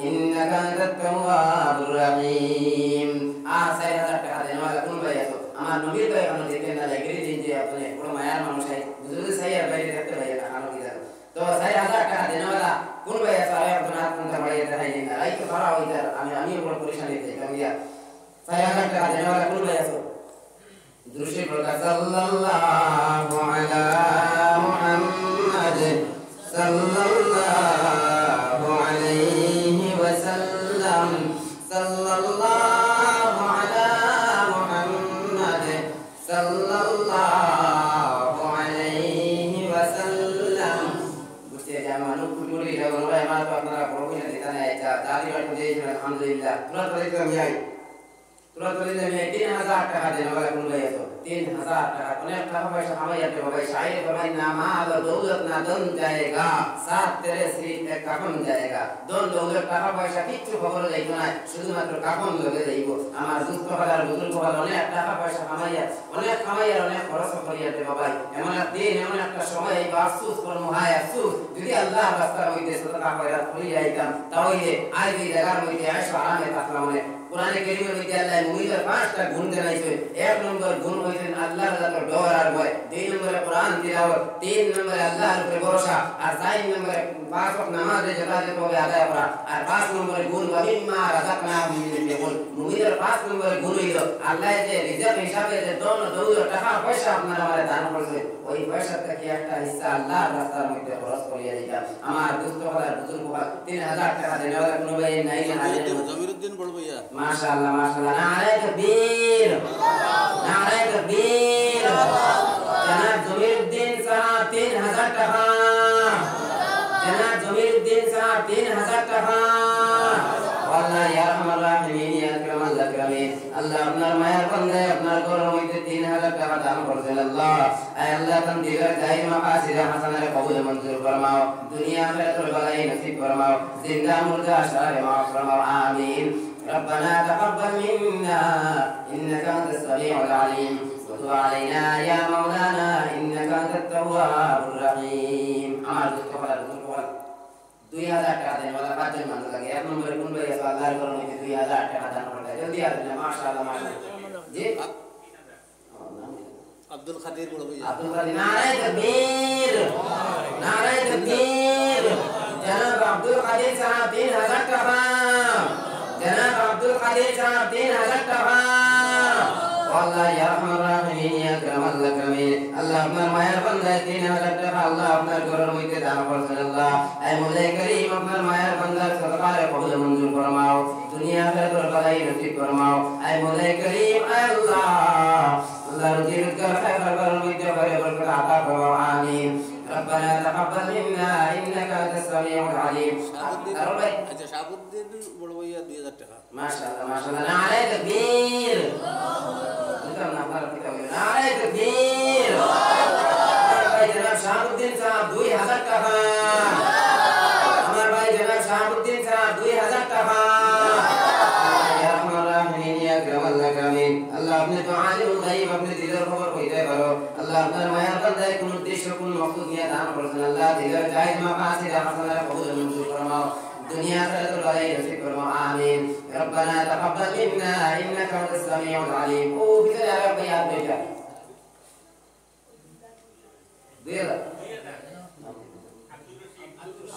إنك أنت التواب الرحيم 4000 টাকা দেন ওয়ালা কোন ভাই আছো আমার নবীর ভাই আমরা দেখেন না লাইব্রেরি দিন যে আপনি পুরো মায়ার মানুষ আছে বুঝুন সাই আর ভাই দেখতে ভাই না খানো কি জানো তো 4000 টাকা দেন ওয়ালা কোন ভাই আছে আর আপনার হাত কোনটা ভাই এটা হাই না রাইট ধরা হইতা আমি বড় পরিশানি হইতে কামিয়া 4000 টাকা দেন ওয়ালা কোন ভাই আছো দুরুশে বলা সাল্লাল্লাহু আলা মুহাম্মাদ সাল্লাল্লাহু আলাইহি ওয়াসাল্লাম সাল্লাল্লাহু আলা মুহাম্মাদ সাল্লাল্লাহু আলাইহি ওয়াসাল্লাম বুঝতে জামানো কুটুরি জামানো আমার তো আপনারা বড় কইনা দিতা না এটা দাদি বাড়ি দিয়ে আলহামদুলিল্লাহ তোরা তো দেখলাম যাই তোরা তো দিলে আমি 3000 টাকা দেন ওলা কোন ভাই আছো 3000 টাকা অনেক টাকা পয়সা কামাই আছে ভাই শাইর ভাই না মাল দৌলত না দন जाएगा साथ तेरे श्री एक কাফন जाएगा দন দৌলত টাকা পয়সা কিচ্ছু খবর যাইতো না শুধুমাত্র কাফন লগে যাইব আমার দুস্থ হলার বুজুর্গ হল অনেক টাকা পয়সা কামাইয়া অনেক কামাইয়া অনেক খরচ করিয়াতে বাবাই এমন এক দিন এমন একটা সময় এই আফসোস করব হায় আফসোস যদি আল্লাহ রাস্তা হইতে সদকা কইরা করি যাইতাম তাহলে আজ এই জায়গার মধ্যে আয়েশা আরামে থাকলাম মানে কোরআনে কারীমের মধ্যে আল্লাহ মুমিনের 5টা গুণ জানাইছে এক নম্বর গুণ হইছেন আল্লাহর যত ডর আর ভয় দুই নম্বরে কোরআন তিলাওয়াত তিন নম্বরে আল্লাহর উপরে ভরসা আর চার নম্বরে পাঁচ ওয়াক্ত নামাজে যথাযথভাবে আদায় করা আর 5 নম্বরে গুণ ওয়ামিম্মা রাযাকনাহুম ইউনফিকুন মুমিনের 5 নম্বরে গুণ হইল আল্লাহ যে রিজক হিসাবে যে দন দৌলত টাকা পয়সা আপনারা আমারে দান করেছে ওই পয়সা থেকে একটা হিস্সা আল্লাহর রাস্তার মধ্যে খরচ করিয়া দিতা আমার দুস্থ হলার বুজুর্গ 3000 টাকা দেওয়ার কোনো ভাই নাই না জমিরউদ্দিন বড় ভাইয়া মাশাআল্লাহ মাশাআল্লাহ নারে তাকবীর নারে তাকবীর জনাব জমিরউদ্দিন সাহেব 3000 টাকা জনাব জমিরউদ্দিন সাহেব 3000 টাকা আল্লাহ ইয়া রহমান রহিম আলামিন আল্লাহ আপনার মায়ের বান্দায় আপনার ঘরের মধ্যে 3000 টাকা দান করেছেন আল্লাহ আয় আল্লাহ তাম দিলের দায়ী মাকাসিদ হাসানারে কবুল মঞ্জুর ফরমাও দুনিয়া আখিরাতের বালাই নসিব ফরমাও জিন্দা মুর্দা শারে মাফ ফরমাও আমিন ربنا تقبل منا إنك أنت السميع العليم وتب علينا يا مولانا إنك أنت التواب الرحيم আমার দুঃখ 2000 টাকা দেন ওলা পাঁচজন মানুষ লাগে এক নম্বরে কোন ভাই আছে আল্লাহর ঘরের মধ্যে 2000 টাকা দান করতে জলদি আসেন মাশাআল্লাহ মাশাআল্লাহ জি আব্দুল কাদের বড় ভাই আব্দুল কাদের নারায়ে তাকবীর নারায়ে তাকবীর জনাব আব্দুল কাদের সাহেব 3000 টাকা জনাব আব্দুল কাদের সাহেব 3000 টাকা والله يا ارحم الراحمين يا اكرم الاكرمين الله আপনার মায়ের বান্দা 3000 টাকা আল্লাহ আপনার ঘরের মধ্যে দান করেছেন আল্লাহ আয় মওলা করিম আপনার মায়ের বান্দার সদকারে কবুল মঞ্জুর ফরমাও দুনিয়া আখিরাতের বালাই নসিব ফরমাও আয় মওলা করিম আল্লাহ আল্লাহ রুজি রোজগার খায়র ঘরের মধ্যে করে বরকত আতা ফরমাও আমিন ربنا تقبل منا انك انت السميع العليم আচ্ছা শাহাবুদ্দিন বড় ভাইয়া 2000 টাকা মাশাআল্লাহ মাশাআল্লাহ নারায়ে তাকবীর নারায়ে তাকবীর ভাই জনাব শাহাবুদ্দিন সাহেব 2000 টাকা আমার ভাই জনাব শাহাবুদ্দিন সাহেব 2000 টাকা ইয়া আরহামার রাহিমিন ইয়া আকরামাল আকরামিন আল্লাহ আপনি তো আলিমুল গায়ব আপনি দিলের খবর কইতে পারো আল্লাহ আপনার মায়ের বান্দায় কোন উদ্দেশ্য কোন মাকসুদ নিয়ে দান করেছেন আল্লাহ দিলের জায়েজ মাকাসিদ হাসানারে কবুল মঞ্জুর ফরমাও الدنيا خير الغلاء نصيب آمين ربنا تقبل منا إنك أنت السميع العليم بسم يا رب يا بيتا بيلا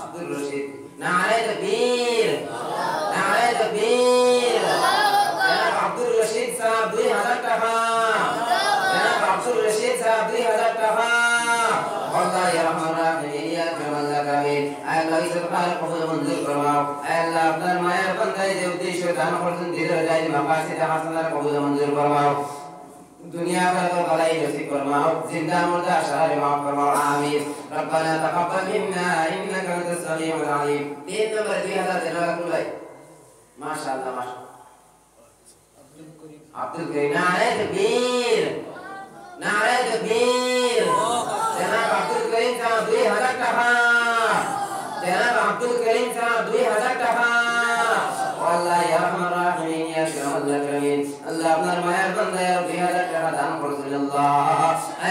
عبد الرشيد نعرة تكبير نعرة تكبير جناب عبد الرشيد صاحب 2000 টাকা جناب عبد الرشيد صاحب 2000 টাকা والله يا رحمن الرحيم يا اكرم الاكرمين الله سبحانه وتعالى منزل فرماও الله আপনার মায়ের বান্দায় যে উদ্দেশ্য দান করেছেন দিলের জায়েজ মাকাসিদ হাসানার কবুল মঞ্জুর ফরমাও দুনিয়া আখিরাতের বালাই নসিব ফরমাও জিন্দা মুর্দা শারে মাফ ফরমাও আমিন ربنا تقبل منا انك انت السميع العليم 3 নম্বর 2000 দেন রাখুন ভাই মাশাআল্লাহ মাশাআল্লাহ আব্দুল করিম নারায়ে তাকবীর নারায়ে তাকবীর জনাব আব্দুল করিম সাহেব 2000 টাকা জনাব আব্দুল করিম সাহেব 2000 টাকা والله يا ارحم الراحمين يا اكرم الاكرمين الله আপনার মায়ের বান্দায় 2000 টাকা দান করেছেন আল্লাহ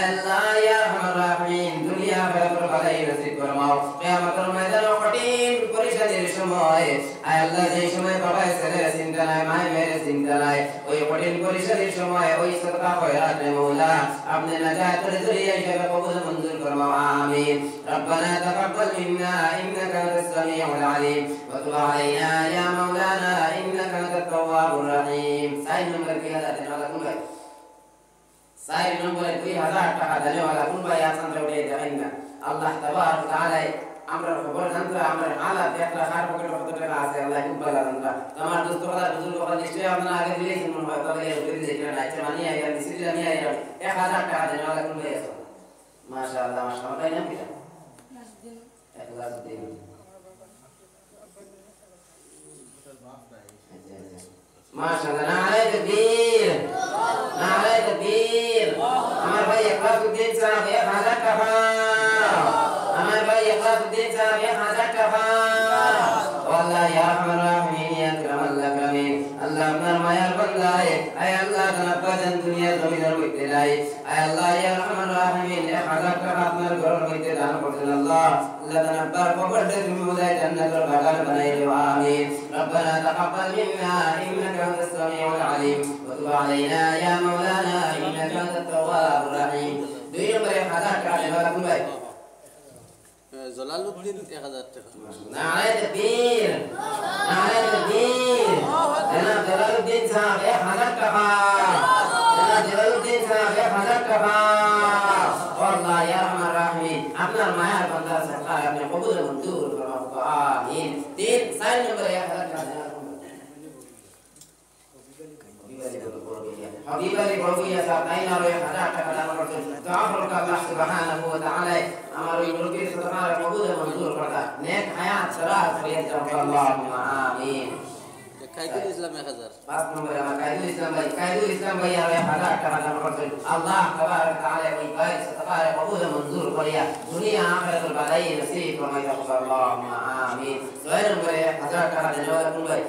আল্লাহ ইয়া আরহামার রাহিমিন দুনিয়া আখিরাতের বালাই নসিব ফরমাও কিয়ামতের ময়দানে কঠিন পরিশানির সময় আয় আল্লাহ যে সময় বাবা ছেলের চিন্তা নাই মায়ের মেয়ের চিন্তা নাই ওই কঠিন পরিশানির সময় ওই সদকা খয়রাত মাওলা আপনি নাজাতের জরিয়া হিসেবে কবুল মঞ্জুর ফরমাও আমিন ربنا تقبل منا انك انت السميع العليم وتب علينا يا مولانا انك انت التواب الرحيم সাইন নম্বর 2000 দেন ওয়ালা কোন ভাই সাইন নম্বর 2000 টাকা দেন ওয়ালা কোন ভাই আছেন ওরে দেখেন না আল্লাহ তাবারক ওয়া তাআলা আমরা খবর জানতে আমরা হালাত দেখলা কার পকেটে কত টাকা আছে আল্লাহ খুব ভালো জানতা তোমার দোস্ত কথা বুজুর্গ কথা নিশ্চয়ই আপনারা আগে দিয়েছেন মনে হয় তবে এর উপরে দেখে না আচ্ছা মানিয়ে আইয়া দিছিলা নিয়ে আইয়া 1000 টাকা দেন ওয়ালা কোন ভাই আছে মাশাআল্লাহ মাশাআল্লাহ তাই না কিটা একলাস দিন মাশাআল্লাহ নারায়ে তাকবীর নারায়ে তাকবীর আমার ভাই ইখলাসউদ্দিন সাহেব 1000 টাকা আমার ভাই ইখলাসউদ্দিন সাহেব 1000 টাকা والله يا ارحم الراحمين يا اكرم الاكرمين الله আপনার মায়ের বান্দায় আয় আল্লাহ তানাবাদান দুনিয়া জমিনের মধ্যে নাই আয় আল্লাহ ইয়া আরহামার রাহিমিন 1000 টাকা আপনার ঘরের মধ্যে দান করেন আল্লাহ আল্লাহ তানাব্বার কবরটা তুমি মুদায় জান্নাতের বাগান বানাই দাও আমিন ربنا تقبل منا انك انت السميع العليم وتب علينا يا مولانا انك انت التواب الرحيم দুই নম্বরে 1000 টাকা দেওয়া কোন ভাই জালালউদ্দিন 1000 টাকা নারায়ে তাকবীর নারায়ে তাকবীর জনাব জালালউদ্দিন সাহেব 1000 টাকা জনাব জালালউদ্দিন সাহেব 1000 টাকা والله يا ارحم الراحمين আপনার মায়ের বান্দা সরকার আপনি কবুল মঞ্জুর ফরমাও আমিন 3 সাইন নম্বর 1000 টাকা حبيب علي بروية سابقين روي حدا كذا مرة تعبرك الله سبحانه وتعالى أمر يبرك سبحانه قبول منظور كذا نك حياة سرات فيتقبل الله آمين খাইদুল ইসলাম 1000 5 নম্বরে আমার কাইদুল ইসলাম ভাই আর 1000 টাকা দান করছেন আল্লাহ তাবারক তাআলা ওই ভাই সতকারে কবুল মঞ্জুর করিয়া দুনিয়া আখিরাতুল বালাই নসিব ফরমাই আল্লাহুম্মা আমিন 6 নম্বরে 1000 টাকা দেন কোন ভাই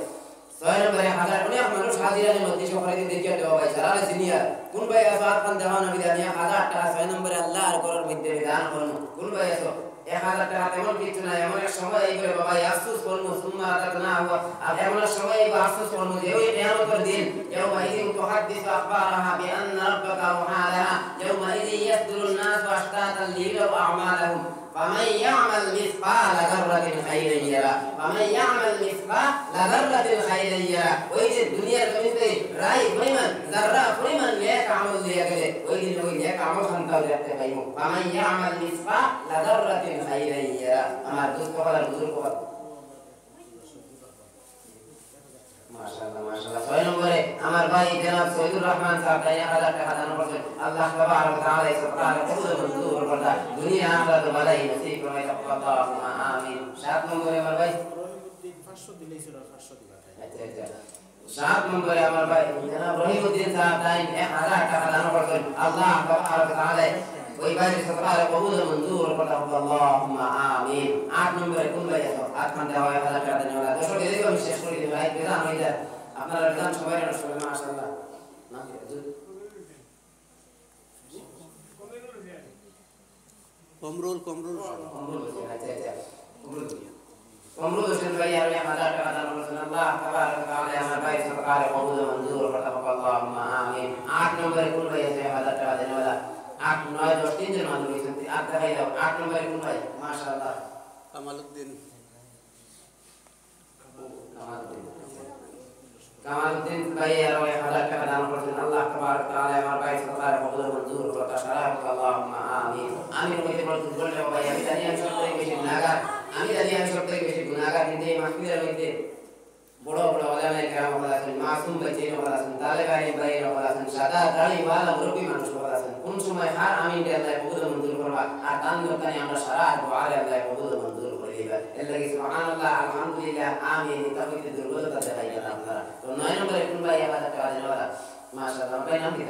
6 নম্বরে 1000 অনেক মানুষ হাজিরার মধ্যে সকালে দেখিয়া দেওয়া ভাই সারা সিনিয়র কোন ভাই আসাদ খান দেওয়ানো বিদানিয়া 1000 টাকা 6 নম্বরে আল্লাহর ঘরের মধ্যে দান করুন কোন ভাই আসো 1000 টাকা তেমন কিছু না এমন এক সময় এইগুলো বাবা আফসোস করবো সুম্মা আদাকনা হুয়া আর এমন এক সময় এইগুলো আফসোস করবো যে ওই কিয়ামতের দিন ইয়াউমাইযিন তুহাদ্দিসু আখবারাহা বিআন্না রাব্বাকা ওয়াহালাহা ইয়াউমাইযিন ইয়াসদুরুন নাসু আশতাতান লিয়ারাউ আ'মালাহুম فمن يعمل مثقال ذرة خيرا يره ومن يعمل مثقال ذرة خيرا يره ওই যে দুনিয়ার জমিতে রাই পরিমাণ যারা পরিমাণ নেক আমল দিয়া গেলে ওই দিন ওই নেক আমল খানটাও দেখতে পাইমু ومن يعمل مثقال ذرة خيرا يره আমার দুঃখ করার বুজুর্গ মাশাআল্লাহ মাশাআল্লাহ 6 নম্বরে আমার ভাই জনাব সৈয়দুর রহমান সাহেব 1000 টাকা দান করেছেন আল্লাহ তাবারক তাআলা সুবহানাহু ওয়া তাআলা মঞ্জুর করতা দুনিয়া আখিরাত বালাই নসিব ফরমাই আল্লাহুম্মা আমিন 7 নম্বরে আমার ভাই 500 দিলেই ছিল 500 দিবা আচ্ছা 7 নম্বরে আমার ভাই জনাব রহিমউদ্দিন সাহেব 1000 টাকা দান করেছেন আল্লাহ তাবারক তাআলা ওই ভাইয়ের সতকারে কবুল মঞ্জুর করতা আল্লাহুম্মা আমিন 8 নম্বরে কোন ভাই আছে 8 মান দেওয়া 1000 টাকা দেন ওলা 10 দিলেই আমি শেষ করে দিই ভাই বেজান হয়ে যায় আপনারা বেজান সবাই নষ্ট করে মাশাআল্লাহ না কমরুল হোসেন ভাই আর 1000 টাকা দান করেছেন আল্লাহ তাবারক তাআলা আমার ভাই সরকারে কবুল মঞ্জুর করতা আল্লাহুম্মা আমিন 8 নম্বরে কোন ভাই আছে 1000 টাকা দেন ওলা 8 9 10 তিন জন মানুষ হইছেন 8 দেখাই দাও 8 নম্বরে কোন ভাই মাশাআল্লাহ কামালউদ্দিন কামালউদ্দিন ভাই আর 1000 টাকা দান করেছেন আল্লাহ তাবারক তাআলা আমার ভাই সরকারে কবুল মঞ্জুর করতা আল্লাহুম্মা আমিন আমিন হইতে বলতে বললে ভাই আমি জানি আমি সবথেকে বেশি গুনাহগার কিন্তু এই মাহফিলের মধ্যে বড় বড় ওলামায়ে কেরাম ওয়ালা আছেন মাসুম বাচ্চা ওয়ালা আছেন তালেবানি ভাই ওয়ালা আছেন সাদা দাড়ি ওয়ালা মুরব্বি মানুষ ওয়ালা আছেন কোন সময় হার আমিন দে আল্লাহ কবুল মঞ্জুর করবা আর দান দোকানে আমরা সারা দোয়া আল্লাহ কবুল মঞ্জুর করে দিবা এর লাগি সুবহানাল্লাহ আলহামদুলিল্লাহ আমিন তাওহীদ দুর্বলতা দেখাইয়া আপনারা তো 9 নম্বরে কোন ভাই 1000 টাকা দেন ওয়ালা মাশাআল্লাহ ভাই নাম কি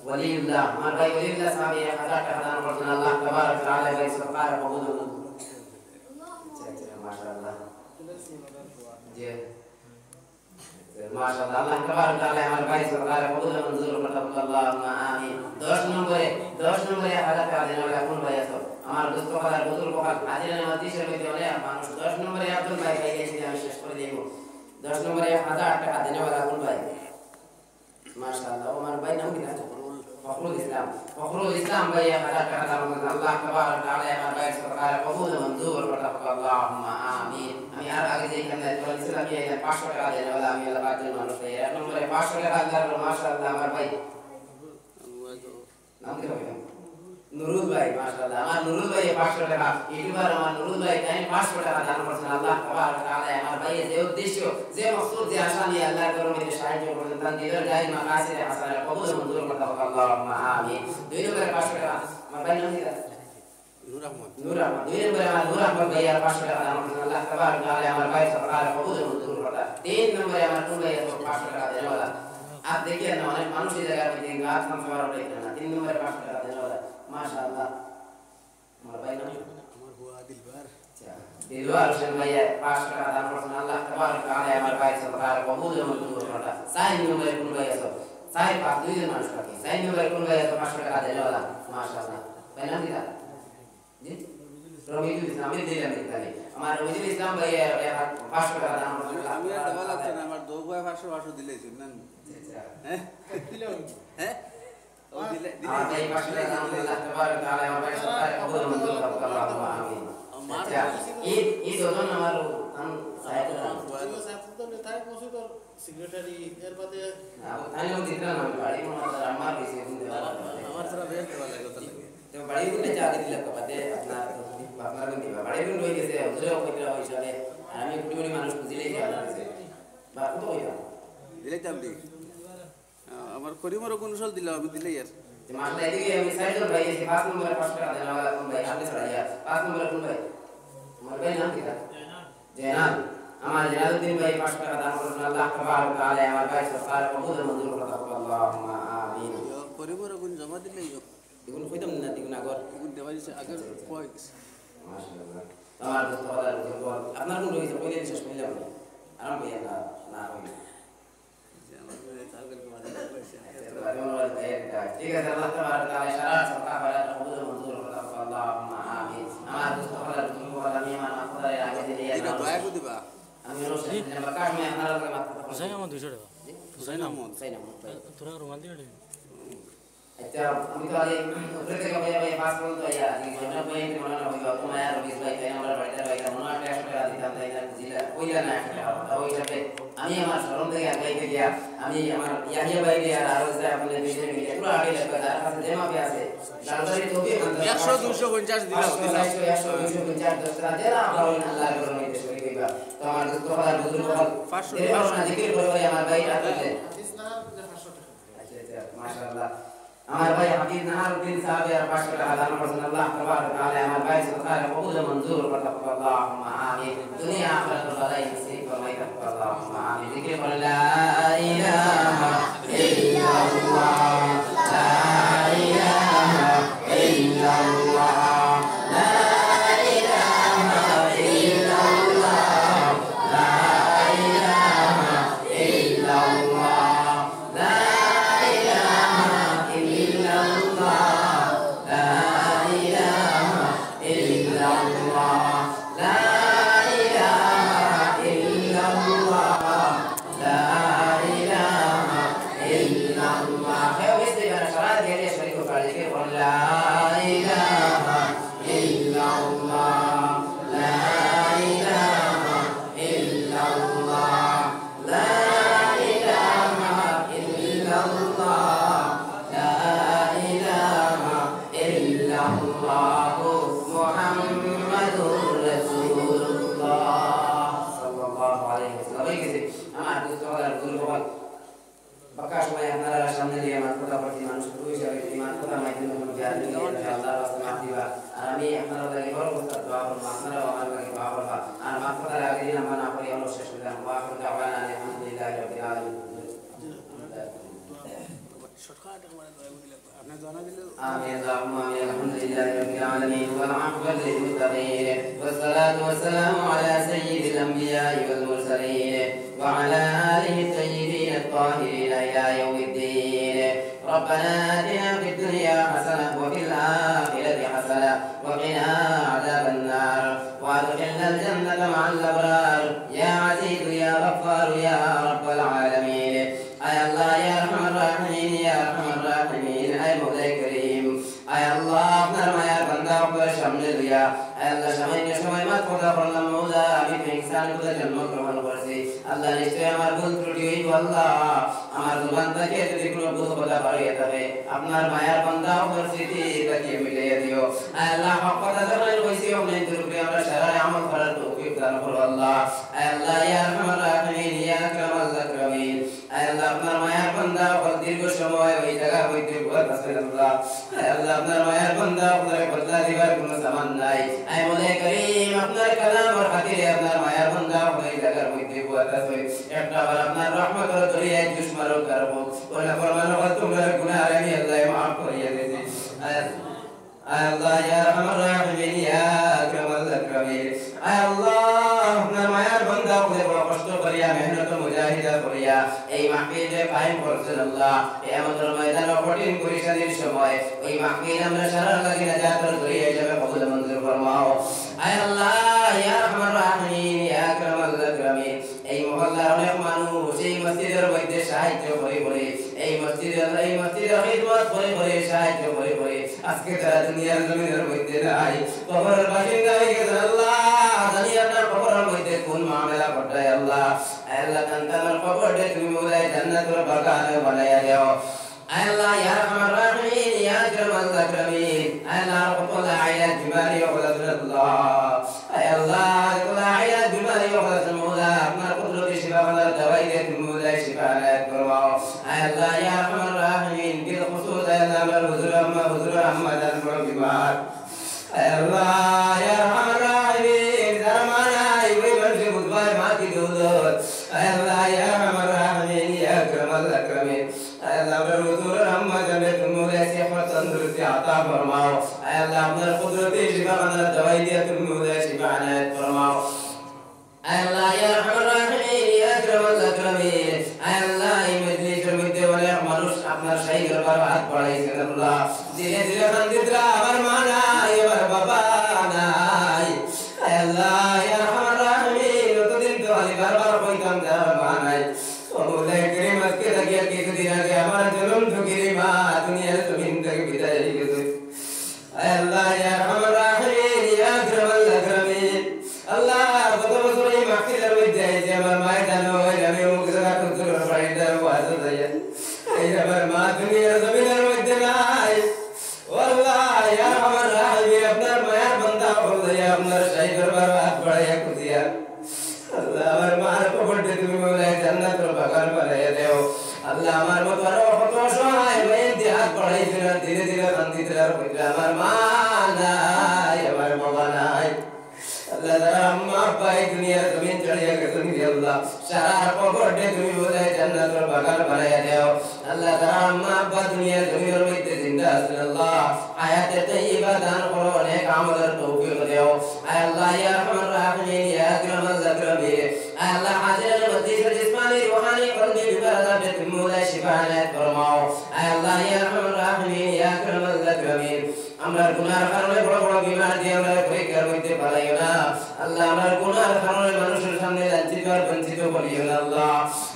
ওয়ালিউল্লাহ আমার ভাই ওয়ালিউল্লাহ সাহেব 1000 টাকা দান করেছেন আল্লাহ তাবারক তাআলা ভাই সরকার কবুল মাশাআল্লাহ জি মাশাআল্লাহ আল্লাহ তাবারক তাআলা আমার ভাই সরকারে কবুল মঞ্জুর করতা আল্লাহুম্মা আমিন 10 নম্বরে 1000 টাকা দেন ওলা কোন ভাই আছো আমার দোস্ত কলার বুজুর্গ কল হাজিরানের মধ্যে মধ্যে অনেক মানুষ 10 নম্বরে আব্দুল ভাই গেছি আমি শেষ করে দেব 10 নম্বরে 1000 টাকা দেন ওলা কোন ভাই মাশাআল্লাহ আমার ভাই নাম কি আছে ফখরুল ইসলাম ভাই 1000 টাকা দান করেছেন আল্লাহ তাবারক তাআলা আমার ভাই সরকারে কবুল মঞ্জুর করতা আল্লাহুম্মা আমিন আমি আর আগে যে এখানে চলে ইসলাম এই 500 টাকা দেন ওলা আমি আল্লাহ পাকের মানুষ এই এক নম্বরে 500 টাকা দান মাশাআল্লাহ আমার ভাই নাম কি হবে নুরুল ভাই মাশাআল্লাহ আমার নুরুল ভাই 500 টাকা ইউটিউবার আমার নুরুল ভাই 500 টাকা দান করেছেন আল্লাহ তাবারক তাআলা আমার ভাই যে উদ্দেশ্য যে মাকসুদ যে আশা নিয়ে আল্লাহর দরবারে সাহায্য করেছেন তার দিলের জায়েজ মাকাসিদ হাসানা কবুল মঞ্জুর করতা আল্লাহুম্মা আমিন 2 নম্বরে 500 টাকা আমার ভাই নাম কি নূর আহমদ 2 নম্বরে আমার নূর আহমদ ভাই 500 টাকা দান করেছেন আল্লাহ তাবারক তাআলা আমার ভাই সরকারে কবুল মঞ্জুর করতা 3 নম্বরে আমার কোন ভাই 500 টাকা দেন ওলা आप देखिए ना अनेक মানুষ এই জায়গা पे देंगे आप हम सवार उठे ना 3 নম্বরে 500 টাকা দেন ওলা माशाअल्लाह আমার ভাই নাম আমার হুয়া দিলবার আচ্ছা দিলবার হোসেন ভাই 500 টাকা দান করেছেন আল্লাহ তাবারক তাআলা আমার ভাই সরকারে কবুল মঞ্জুর করতা 4 নম্বরে কোন ভাই আছে 4 2 জন মানুষ বাকি 4 নম্বরে কোন ভাই আছে 500 টাকা দেন ওলা माशाअल्लाह ভাই নাম কি জি রবিউল ইসলাম আমি দিলাম এখানে আমার রবিউল ইসলাম ভাই 500 টাকা দান করেছেন আমি আর দেওয়া লাগছে না আমার দো ভাই 500 দিলেছি না হ্যাঁ দিলে হ্যাঁ ও দিলে আমার ভাই 500 টাকা দান আল্লাহ তাবারক তাআলা আমার ভাই সরকারে কবুল মঞ্জুর করতা আল্লাহুম্মা আমিন আচ্ছা ঈদ ওজন আমার সাহেব সাহেব নেতায় পৌঁছে সেক্রেটারি এর বাদে আমি দিলাম আমি বাড়ি মনে আমার বেশি আমার সারা বেশ দেওয়া লাগে তো লাগে তো বাড়ি গুলো চাকরি দিলে কপাতে আপনার দিবা বাড়ি গুলো হয়ে গেছে হুজুরও কইরা হইছলে আর আমি কুটি মানুষ বুঝিলেই ভালো আছে বা কত কইরা দিলে চাবলি আমার করিমরও কোন সাল দিলাম আমি দিলেই আর যে মাসলা এদিকে আমি সাইডর ভাই এসে 5 নম্বরে 5 টাকা দেন ওলা কোন ভাই আপনি ছড়াইয়া 5 নম্বরে কোন ভাই আমার ভাই নাম কি জয়নাল আমার জালালউদ্দিন ভাই 500 টাকা দান করেছেন আল্লাহ তাবারক ওয়া তাআলা আমার ভাই সরকার কবুল মঞ্জুর করে দাও আল্লাহুম্মা আমিন পরিবার কোন জমা দিলেই এগুলো কইতাম না দিগুন আগর এগুন দেওয়া যাচ্ছে আগের পয়েন্ট মাশাআল্লাহ তোমার দোস্ত হলার বল আপনার কোন রয়েছে কইলে শেষ কইলাম না আরাম কইয়া না না কই ঠিক আছে আল্লাহ তাবারক ওয়া তাআলা সারা সরকার হলা কবুল মঞ্জুর করে দাও আল্লাহুম্মা আমিন আমার দোস্ত হলার বল আমি আমার মাফদারে আগে দিলে এটা দয়া করে দিবা আমি রোশন বাকা আমি আপনার লগে মাফ হুসাইন আহমদ 200 টাকা হুসাইন আহমদ তোরা রুমাল দিয়ে দে আচ্ছা আমি তো আগে উপরে থেকে ভাই পাস করতে আইয়া এই জন্য ভাই মনে না হইলো তোমার আর বিশ ভাই তাই আমরা বাড়িতে ভাই মনে হয় 100 টাকা দিতাম তাই না বুঝিলা কইলা না 100 টাকা ওই হিসাবে আমি আমার শরম থেকে আগাইতে গিয়া আমি আমার ইয়াহিয়া ভাই দিয়ে আর আরো যে আপনাদের বিষয় মিলে পুরো আগে লাগবে তার কাছে জমা পে আছে লালদারি তো কি 100 250 দিলাম 100 250 10 টাকা দেনা আমরা আল্লাহর করণে দেশ করে কইবা তো আমার দোস্ত হলার বুজুর্গ হল 500 জিকির করে আমার ভাই আছে হাদিস না 500 টাকা আচ্ছা আচ্ছা মাশাআল্লাহ আমার ভাই হাফিজ নাহারউদ্দিন সাহেব আর 500 টাকা দান করেছেন আল্লাহ তাবারক ওয়া তাআলা আমার ভাই সরকার কবুল মঞ্জুর করে দাও আল্লাহুম্মা আমিন দুনিয়া আখিরাত বালাই নসিব ফরমাই দাও আল্লাহুম্মা আমিন জিকির করে লা ইলাহা ইল্লাল্লাহ লা ইলাহা ইল্লাল্লাহ লা ইলাহা ইল্লাল্লাহ লা ইলাহা ইল্লাল্লাহ লা آمين اللهم آمين الحمد لله رب العالمين والعاقبة للمتقين والصلاة والسلام على سيد الأنبياء والمرسلين وعلى آله الطيبين الطاهرين إلى يوم الدين ربنا آتنا في الدنيا حسنة وفي الآخرة حسنة وقنا عذاب النار وادخلنا الجنة مع الأبرار يا عزيز يا غفار يا رب العالمين أي الله يا أرحم الراحمين يا أرحم الراحمين أي مولاي كريم أي الله نرمى يا بندا وقبل شمل يا أي الله شمين شمي ما تقول فرنا مولا أبي في إنسان كذا جنمك رمان ورسي الله نشتري أمر بول تريد والله أمر زبان تكيد ذكر بول بدا فرية تبي أبنار ما يا بندا ورسي تي تكيد ملي ديو أي الله حق تدرنا الويسي ومن تربي أمر شرع عمل فرد توفيق تنفر الله أي الله يا أرحم الراحمين يا أكرم الأكرمين أي الله আপনার মায়ের বান্দা ওর দীর্ঘ সময় ওই জায়গা হইতে বুয়াত আসেন আল্লাহ আয় আল্লাহ আপনার মায়ের বান্দা আপনার বদলা দিবার কোনো সামান নাই আয় মোলাই করিম আপনার কালাম আর খাতিরে আপনার মায়ের বান্দা ওই জায়গা হইতে বুয়াত আসে একটা বার আপনার রহমত আর দরিয়ায় দুশমারও করব ওলা ফরমানো তোমরা গুনাহ আমি আল্লাহ maaf করিয়ে দিতে আয় আল্লাহ ইয়া আরহামার রাহিমিন ইয়া আকরামাল আকরামিন আয় আল্লাহ আপনার মায়ের বান্দা ওদের বড় কষ্ট করিয়া মেহনত মুজাহিদা করিয়া এই মাহফিলে কায়েম করছেন আল্লাহ এই আমাদের ময়দানে কঠিন পরিশ্রমের সময় ওই মাহফিল আমরা সারা লাগি না জাতের জড়িয়ে যাবে কবুল মঞ্জুর ফরমাও আয় আল্লাহ ইয়া আরহামার রাহিমিন ইয়া আকরামাল আকরামিন এই মহল্লার অনেক মানুষ এই মসজিদের মধ্যে সাহায্য করে করে এই মসজিদের খিদমত করে করে সাহায্য করে করে আজকে তারা দুনিয়ার জমিনের মধ্যে নাই কবরের বাসিন্দা হয়ে গেছে আল্লাহ জানি আপনার কবরের মধ্যে কোন মামলা ঘটায় আল্লাহ আল্লাহ কান্তার কবরটা তুমি মোলাই জান্নাতুল বাগানে বানায়া দাও আল্লাহ ইয়া আরহামার রাহিমিন ইয়া আকরামাল আকরামিন আল্লাহ রাব্বুল আলামিন বিমারি ওয়ালাদুল্লাহ আল্লাহ রাব্বুল আলামিন বিমারি ওয়ালাদুল্লাহ আপনার কুদরতি শিফা করার দওয়াই দিয়ে তুমি মোলাই শিফা আনায়াত করবাও আল্লাহ ইয়া আরহামার রাহিমিন বিল খুসুস আল্লাহ হুজুর আম্মা জান বড় বিমার আল্লাহ ইয়া আরহামার রাহিমিন জামানাই ওই মানুষ বুঝবাই মা কি কুদরতি আতা ফরমাও আয় আল্লাহ আপনার কুদরতি শিফা খানার দওয়াই দিয়ে তুমি মুদে শিফা আনায়াত ফরমাও আয় আল্লাহ ইয়া আরহামার রাহিমিন ইয়া আকরামাল আকরামিন আয় আল্লাহ এই মজলিসের মধ্যে অনেক মানুষ আপনার শাহী দরবার হাত বাড়াইছেন আল্লাহ ধীরে ধীরে খান্দিতরা আমার মা নাই আমার বাবা নাই আয় আল্লাহ ইয়া আরহামার রাহিমিন যতদিন তো আলী বারবার কইতাম যে আমার মা নাই ও মওলাই করিম আজকে লাগিয়া কিছুদিন আগে আমার জনম ঠুকিরি মা দুনিয়ার জমিন থেকে বিদায় হয়ে গেছে আয় আল্লাহ ইয়া আরহামার রাহিমিন ইয়া আকরামাল আকরামিন আল্লাহ কত বছর এই মাহফিলের মধ্যে যে আমার মায়ের জানো আমি অমুক জায়গা কুতুর বাড়িতে ওয়াজ যাইয়া এই আমার মা দুনিয়ার জমিনের মধ্যে নাই আল্লাহ ইয়া আরহামার রাহিমিন আপনার মায়ের বান্দা হয়ে আপনার শাহী দরবার হাত বাড়াইয়া খুদিয়া আল্লাহ আমার মার কবরটা তুমি মওলাই জান্নাতুল বাগান বানাইয়া দাও আল্লাহ আমার মতো আরো কত সহায় মেয়ে দিয়ে হাত বাড়াইছিল ধীরে ধীরে কান্দিতে আর কইলা আমার মা নাই আমার বাবা নাই আল্লাহ যারা আম্মা আব্বা এই দুনিয়ার জমিন ছাড়িয়া গেছেন আল্লাহ সারা কবরটা তুমি মওলাই জান্নাতুল বাগান বানাইয়া দাও আল্লাহ যারা আম্মা আব্বা দুনিয়ার জমিনের মধ্যে জিন্দা আছেন আল্লাহ হায়াতে তাইয়্যিবা দান করো অনেক আমলের তৌফিক দাও আয় আল্লাহ ইয়া আরহামার রাহিমিন ইয়া আকরামাল আকরামিন আয় আল্লাহ হাজিরের মজলিসের জিসমানি রূহানি কলবি বিবাদাতে তুমি মওলাই শিফা আনায়াত ফরমাও আয় আল্লাহ ইয়া আরহামার রাহিমিন ইয়া আকরামাল আকরামিন আমরা গুনার কারণে বড় বড় বিমার দিয়ে আমরা পরীক্ষার মধ্যে পালাইও না আল্লাহ আমরা গুনার কারণে মানুষের সামনে লাঞ্ছিত আর বঞ্চিত করিও না আল্লাহ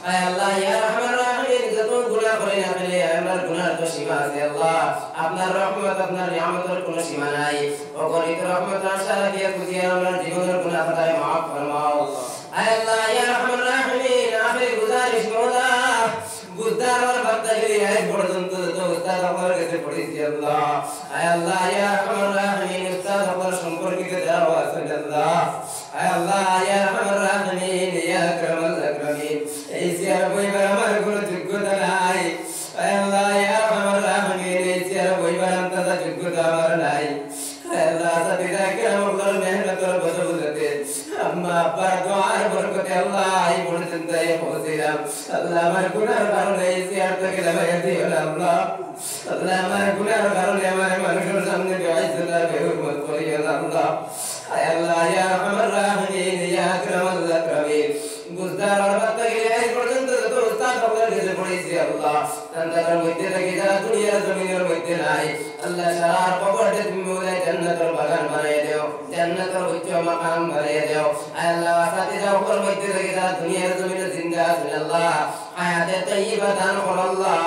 আয় আল্লাহ ইয়া আরহামার রাহিমিন যত গুনাহ করি না কেন আমার গুনার তো সীমা আছে আল্লাহ আপনার রহমত আপনার নিয়ামতের কোনো সীমা নাই অগণিত রহমত আশা রাখিয়া খুঁজিয়া আমার জীবনের গুনাহ খাতায় মাফ ফরমাও আয় আল্লাহ ইয়া আরহামার রাহিমিন আখির গুজারিশ মওলা বুঝদার আর বান্দাগিরি আজ পর্যন্ত তো উস্তাদ আমার কাছে পড়েছি আল্লাহ আয় আল্লাহ ইয়া আরহামার রাহিমিন উস্তাদ আমার সম্পর্কিত যাও আছেন আল্লাহ আয় আল্লাহ ইয়া আরহামার রাহিমিন ইয়া আকরামাল আকরামিন এই সিয়ার বইবার আমার কোনো যোগ্যতা নাই আয় আল্লাহ ইয়া আরহামার রাহিমিন এই সিয়ার বইবার আন্তাজা যোগ্যতা আমার নাই আয় আল্লাহ সাথীরা কিরামুল্লাহর মেহনতের বদৌলতে আম্মা আব্বার দোয়ার বরকতে আল্লাহ এই পর্যন্ত পৌঁছিলাম আল্লাহ আমার গুনার কারণে এই সিয়ার থেকে লাগাইয়া দিও না আল্লাহ আল্লাহ আমার গুনার কারণে আমার মানুষের সামনে বেইজ্জত আর বেহুরমত করিও না আল্লাহ আয় আল্লাহ ইয়া আরহামার রাহিমিন ইয়া আকরামাল আকরামিন বুঝদার আর বান্দাগিরি এই পর্যন্ত যত উস্তাদ আপনার কাছে পড়েছি আল্লাহ তাদের মধ্যে থেকে যারা দুনিয়ার জমিনের মধ্যে নাই আল্লাহ সারা কবরটা তুমি মওলাই জান্নাতুল বাগান বানাইয়া দাও জান্নাতুল উচ্চ মাকাম বানাইয়া দাও আয় আল্লাহ সাথীরা ওপর মধ্যে থেকে যারা দুনিয়ার জমিনে জিন্দা আছেন আল্লাহ হায়াতে তাইয়্যিবা দান করো আল্লাহ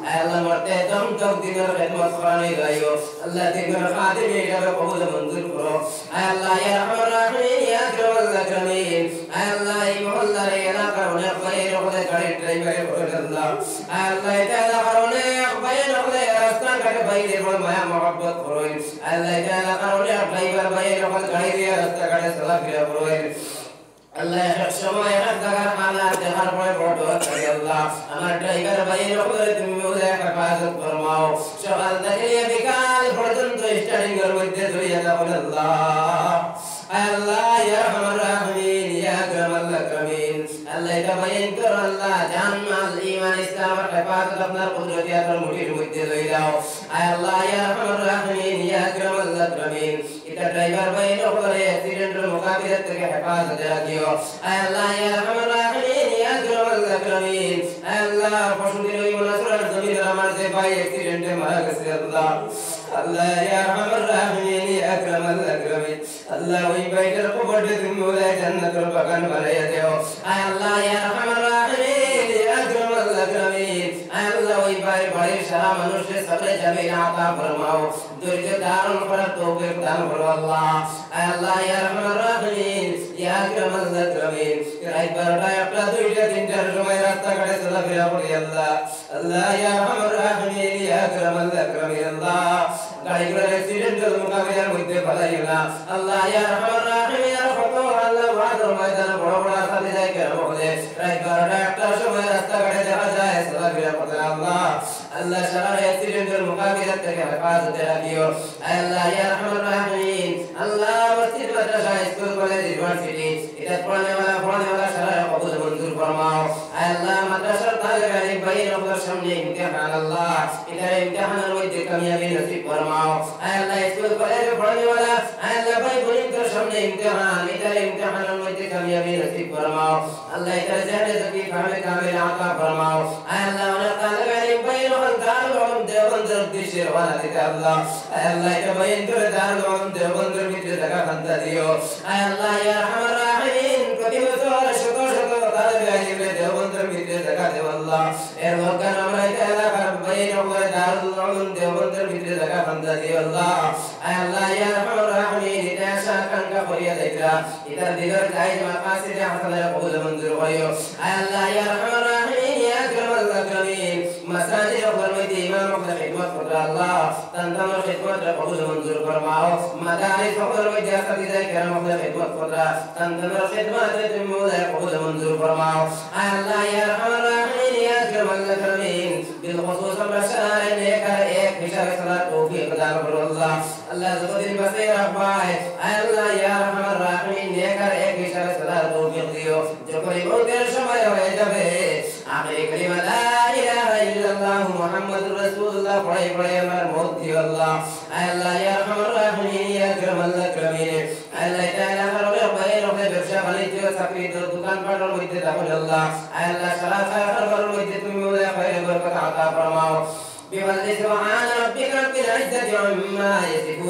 আয় আল্লাহ মরতে দম তক দিনের খিদমত করানি গাইও আল্লাহ দিনের খাদিম হিসাবে কবুল মঞ্জুর করো আয় আল্লাহ ইয়া আরহামার রাহিমিন ইয়া আকরামাল আকরামিন আয় আল্লাহ এই মহল্লার এলাকার অনেক ভাইয়ের হলে গাড়ির ড্রাইভারের হলে আল্লাহ আয় আল্লাহ এটা এলাকার অনেক ভাইয়ের হলে রাস্তাঘাটে ভাইদের বড় মায়া মহব্বত করুন আল্লাহ এটা এলাকার অনেক ড্রাইভার ভাইয়ের হলে গাড়ি দিয়ে রাস্তাঘাটে চলাফেরা করুন আল্লাহ এক সময় এক জায়গার হালাত দেখার পরে বড় দোয়া করি আল্লাহ আমার ড্রাইভার ভাইয়ের উপরে তুমি মওলাই হেফাজত ফরমাও সকাল থেকে বিকাল পর্যন্ত স্টারিং এর মধ্যে ধরিয়া দাও আল্লাহ আয় আল্লাহ ইয়া আরহামার রাহিমিন ইয়া আকরামাল আকরামিন আল্লাহ এটা বাইন কর আল্লাহ জান মাল ঈমান ইসলাম আর হেফাজত আপনার কুদরতি আপনার মুঠির মধ্যে লই দাও আয় আল্লাহ ইয়া আরহামার রাহিমিন ইয়া আকরামাল আকরামিন এটা ড্রাইভার ভাইয়ের উপরে অ্যাক্সিডেন্টের মোকাবিলা থেকে হেফাজত রাখিও আয় আল্লাহ ইয়া আরহামার রাহিমিন ইয়া আকরামাল আকরামিন আয় আল্লাহ পশুদের ওই মনাসুরার জমিনের আমার যে ভাই অ্যাক্সিডেন্টে মারা গেছে আল্লাহ আল্লাহ ইয়া আরহামার রাহিমিন ইয়া আকরামাল আকরামিন আল্লাহ ওই ভাইটার কবরটা তুমি মওলাই জান্নাতুল বাগান বানাইয়া দাও আয় আল্লাহ ইয়া আরহামার রাহিমিন ইয়া আকরামাল আকরামিন আয় আল্লাহ ওই ভাই বাড়ির সারা মানুষের সবে যাবে আতা ফরমাও ধৈর্য ধারণ করার তৌফিক দান করো আল্লাহ আয় আল্লাহ ইয়া আরহামার রাহিমিন ইয়া আকরামাল আকরামিন রাত 12টা 1টা 2টা 3টার সময় রাস্তাঘাটে চলাফেরা করি আল্লাহ আল্লাহ ইয়া আরহামার রাহিমিন ইয়া আকরামাল আকরামিন আল্লাহ গাড়িগুলোর অ্যাক্সিডেন্টের মোকাবিলার মধ্যে ফেলাইও না আল্লাহ ইয়া আরহামার রাহিমিন আর কত আল্লাহ ওয়াজের ময়দানে বড় বড় সাথে যায় কেন বলে রাত 12টা 1টার সময় রাস্তাঘাটে দেখা যায় চলাফেরা করতে আল্লাহ আল্লাহ সারা অ্যাক্সিডেন্টের মোকাবিলা থেকে হেফাজতে রাখিও আল্লাহ ইয়া আরহামার রাহিমিন আল্লাহ মসজিদ মাদ্রাসা স্কুল কলেজ ইউনিভার্সিটি এটা পড়ানেওয়ালা সারা কবুল মঞ্জুর ফরমাও আল্লাহ মাদ্রাসার তালেবে আলিম ভাইয়ের সামনে ইমতিহান আল্লাহ এটার ইমতিহানের মধ্যে কামিয়াবি নসিব ফরমাও আল্লাহ স্কুল কলেজে পড়নেওয়ালা আল্লাহ ভাই বোনদের সামনে ইমতিহান এটার ইমতিহানের মধ্যে কামিয়াবি নসিব ফরমাও আল্লাহ এটার জানে যদি ফাহমে কামিল আতা ফরমাও আল্লাহ অনেক তালেবে আলিম ভাইয়ের দারুল উলুম দেওবন্দের উদ্দেশ্যে ওয়ালা দিতে আল্লাহ আল্লাহ এটা বাইন করে দারুল উলুম দেওবন্দের ভিতরে জায়গা খান্তা দিও আল্লাহ ইয়া আরহামার রাহিমিন প্রতি বছর শত শত তালেবে আলিম দেওবন্দের ভিতরে জায়গা দেও আল্লাহ এর মধ্যে আমরা এটা এলাকার বাইন করে দারুল উলুম দেওবন্দের ভিতরে জায়গা খান্তা দিও আল্লাহ আল্লাহ ইয়া আরহামার রাহিমিন এটা আশা আকাঙ্ক্ষা করিয়া দেইরা এটা দিলের জায়েজ মাকাসিদ হাসানের কবুল মঞ্জুর করিও আল্লাহ ইয়া আরহামার রাহিমিন ইয়া আকরামাল আকরামিন মাসাজিদ ফরমাইতে ইমাম আপনার খিদমত করতে আল্লাহ তন্তমর খিদমত কবুল মঞ্জুর ফরমাও মাদারিস ফরমাইতে আসিদায়ে কেরাম আপনার খিদমত করতে তন্তমর খিদমত তুমি মোলায় কবুল মঞ্জুর ফরমাও আল্লাহ ইয়া আরহামার রাহিমিন ইয়া আকরামাল আকরামিন বিল খুসুস মাশাআ নেকা এক হিসাবে সালাত তৌফিক দান করো আল্লাহ আল্লাহ যতদিন বাঁচিয়ে রাখবাই আল্লাহ ইয়া আরহামার রাহিমিন নেকা এক হিসাবে সালাত তৌফিক দিও যখন মওতের সময় হয়ে যাবে আখিরি কালিমা লা ইলাহা ইল্লাল্লাহ মুহাম্মাদুর রাসূলুল্লাহ পড়ে পড়ে আমার মওত দিও আল্লাহ আল্লাহ ইয়া আরহামার রাহিমিন ইয়া আকরামাল আকরামিন আল্লাহ তাআলা আমার বাইরে ব্যবসা বাণিজ্য চাকরি দোকান পাটের মধ্যে রাখুন আল্লাহ আল্লাহ সারা খায়রের মধ্যে তুমি ওলা খায়রের বরকত আতা ফরমাও بفضل سبحان ربك رب العزة عما يصفون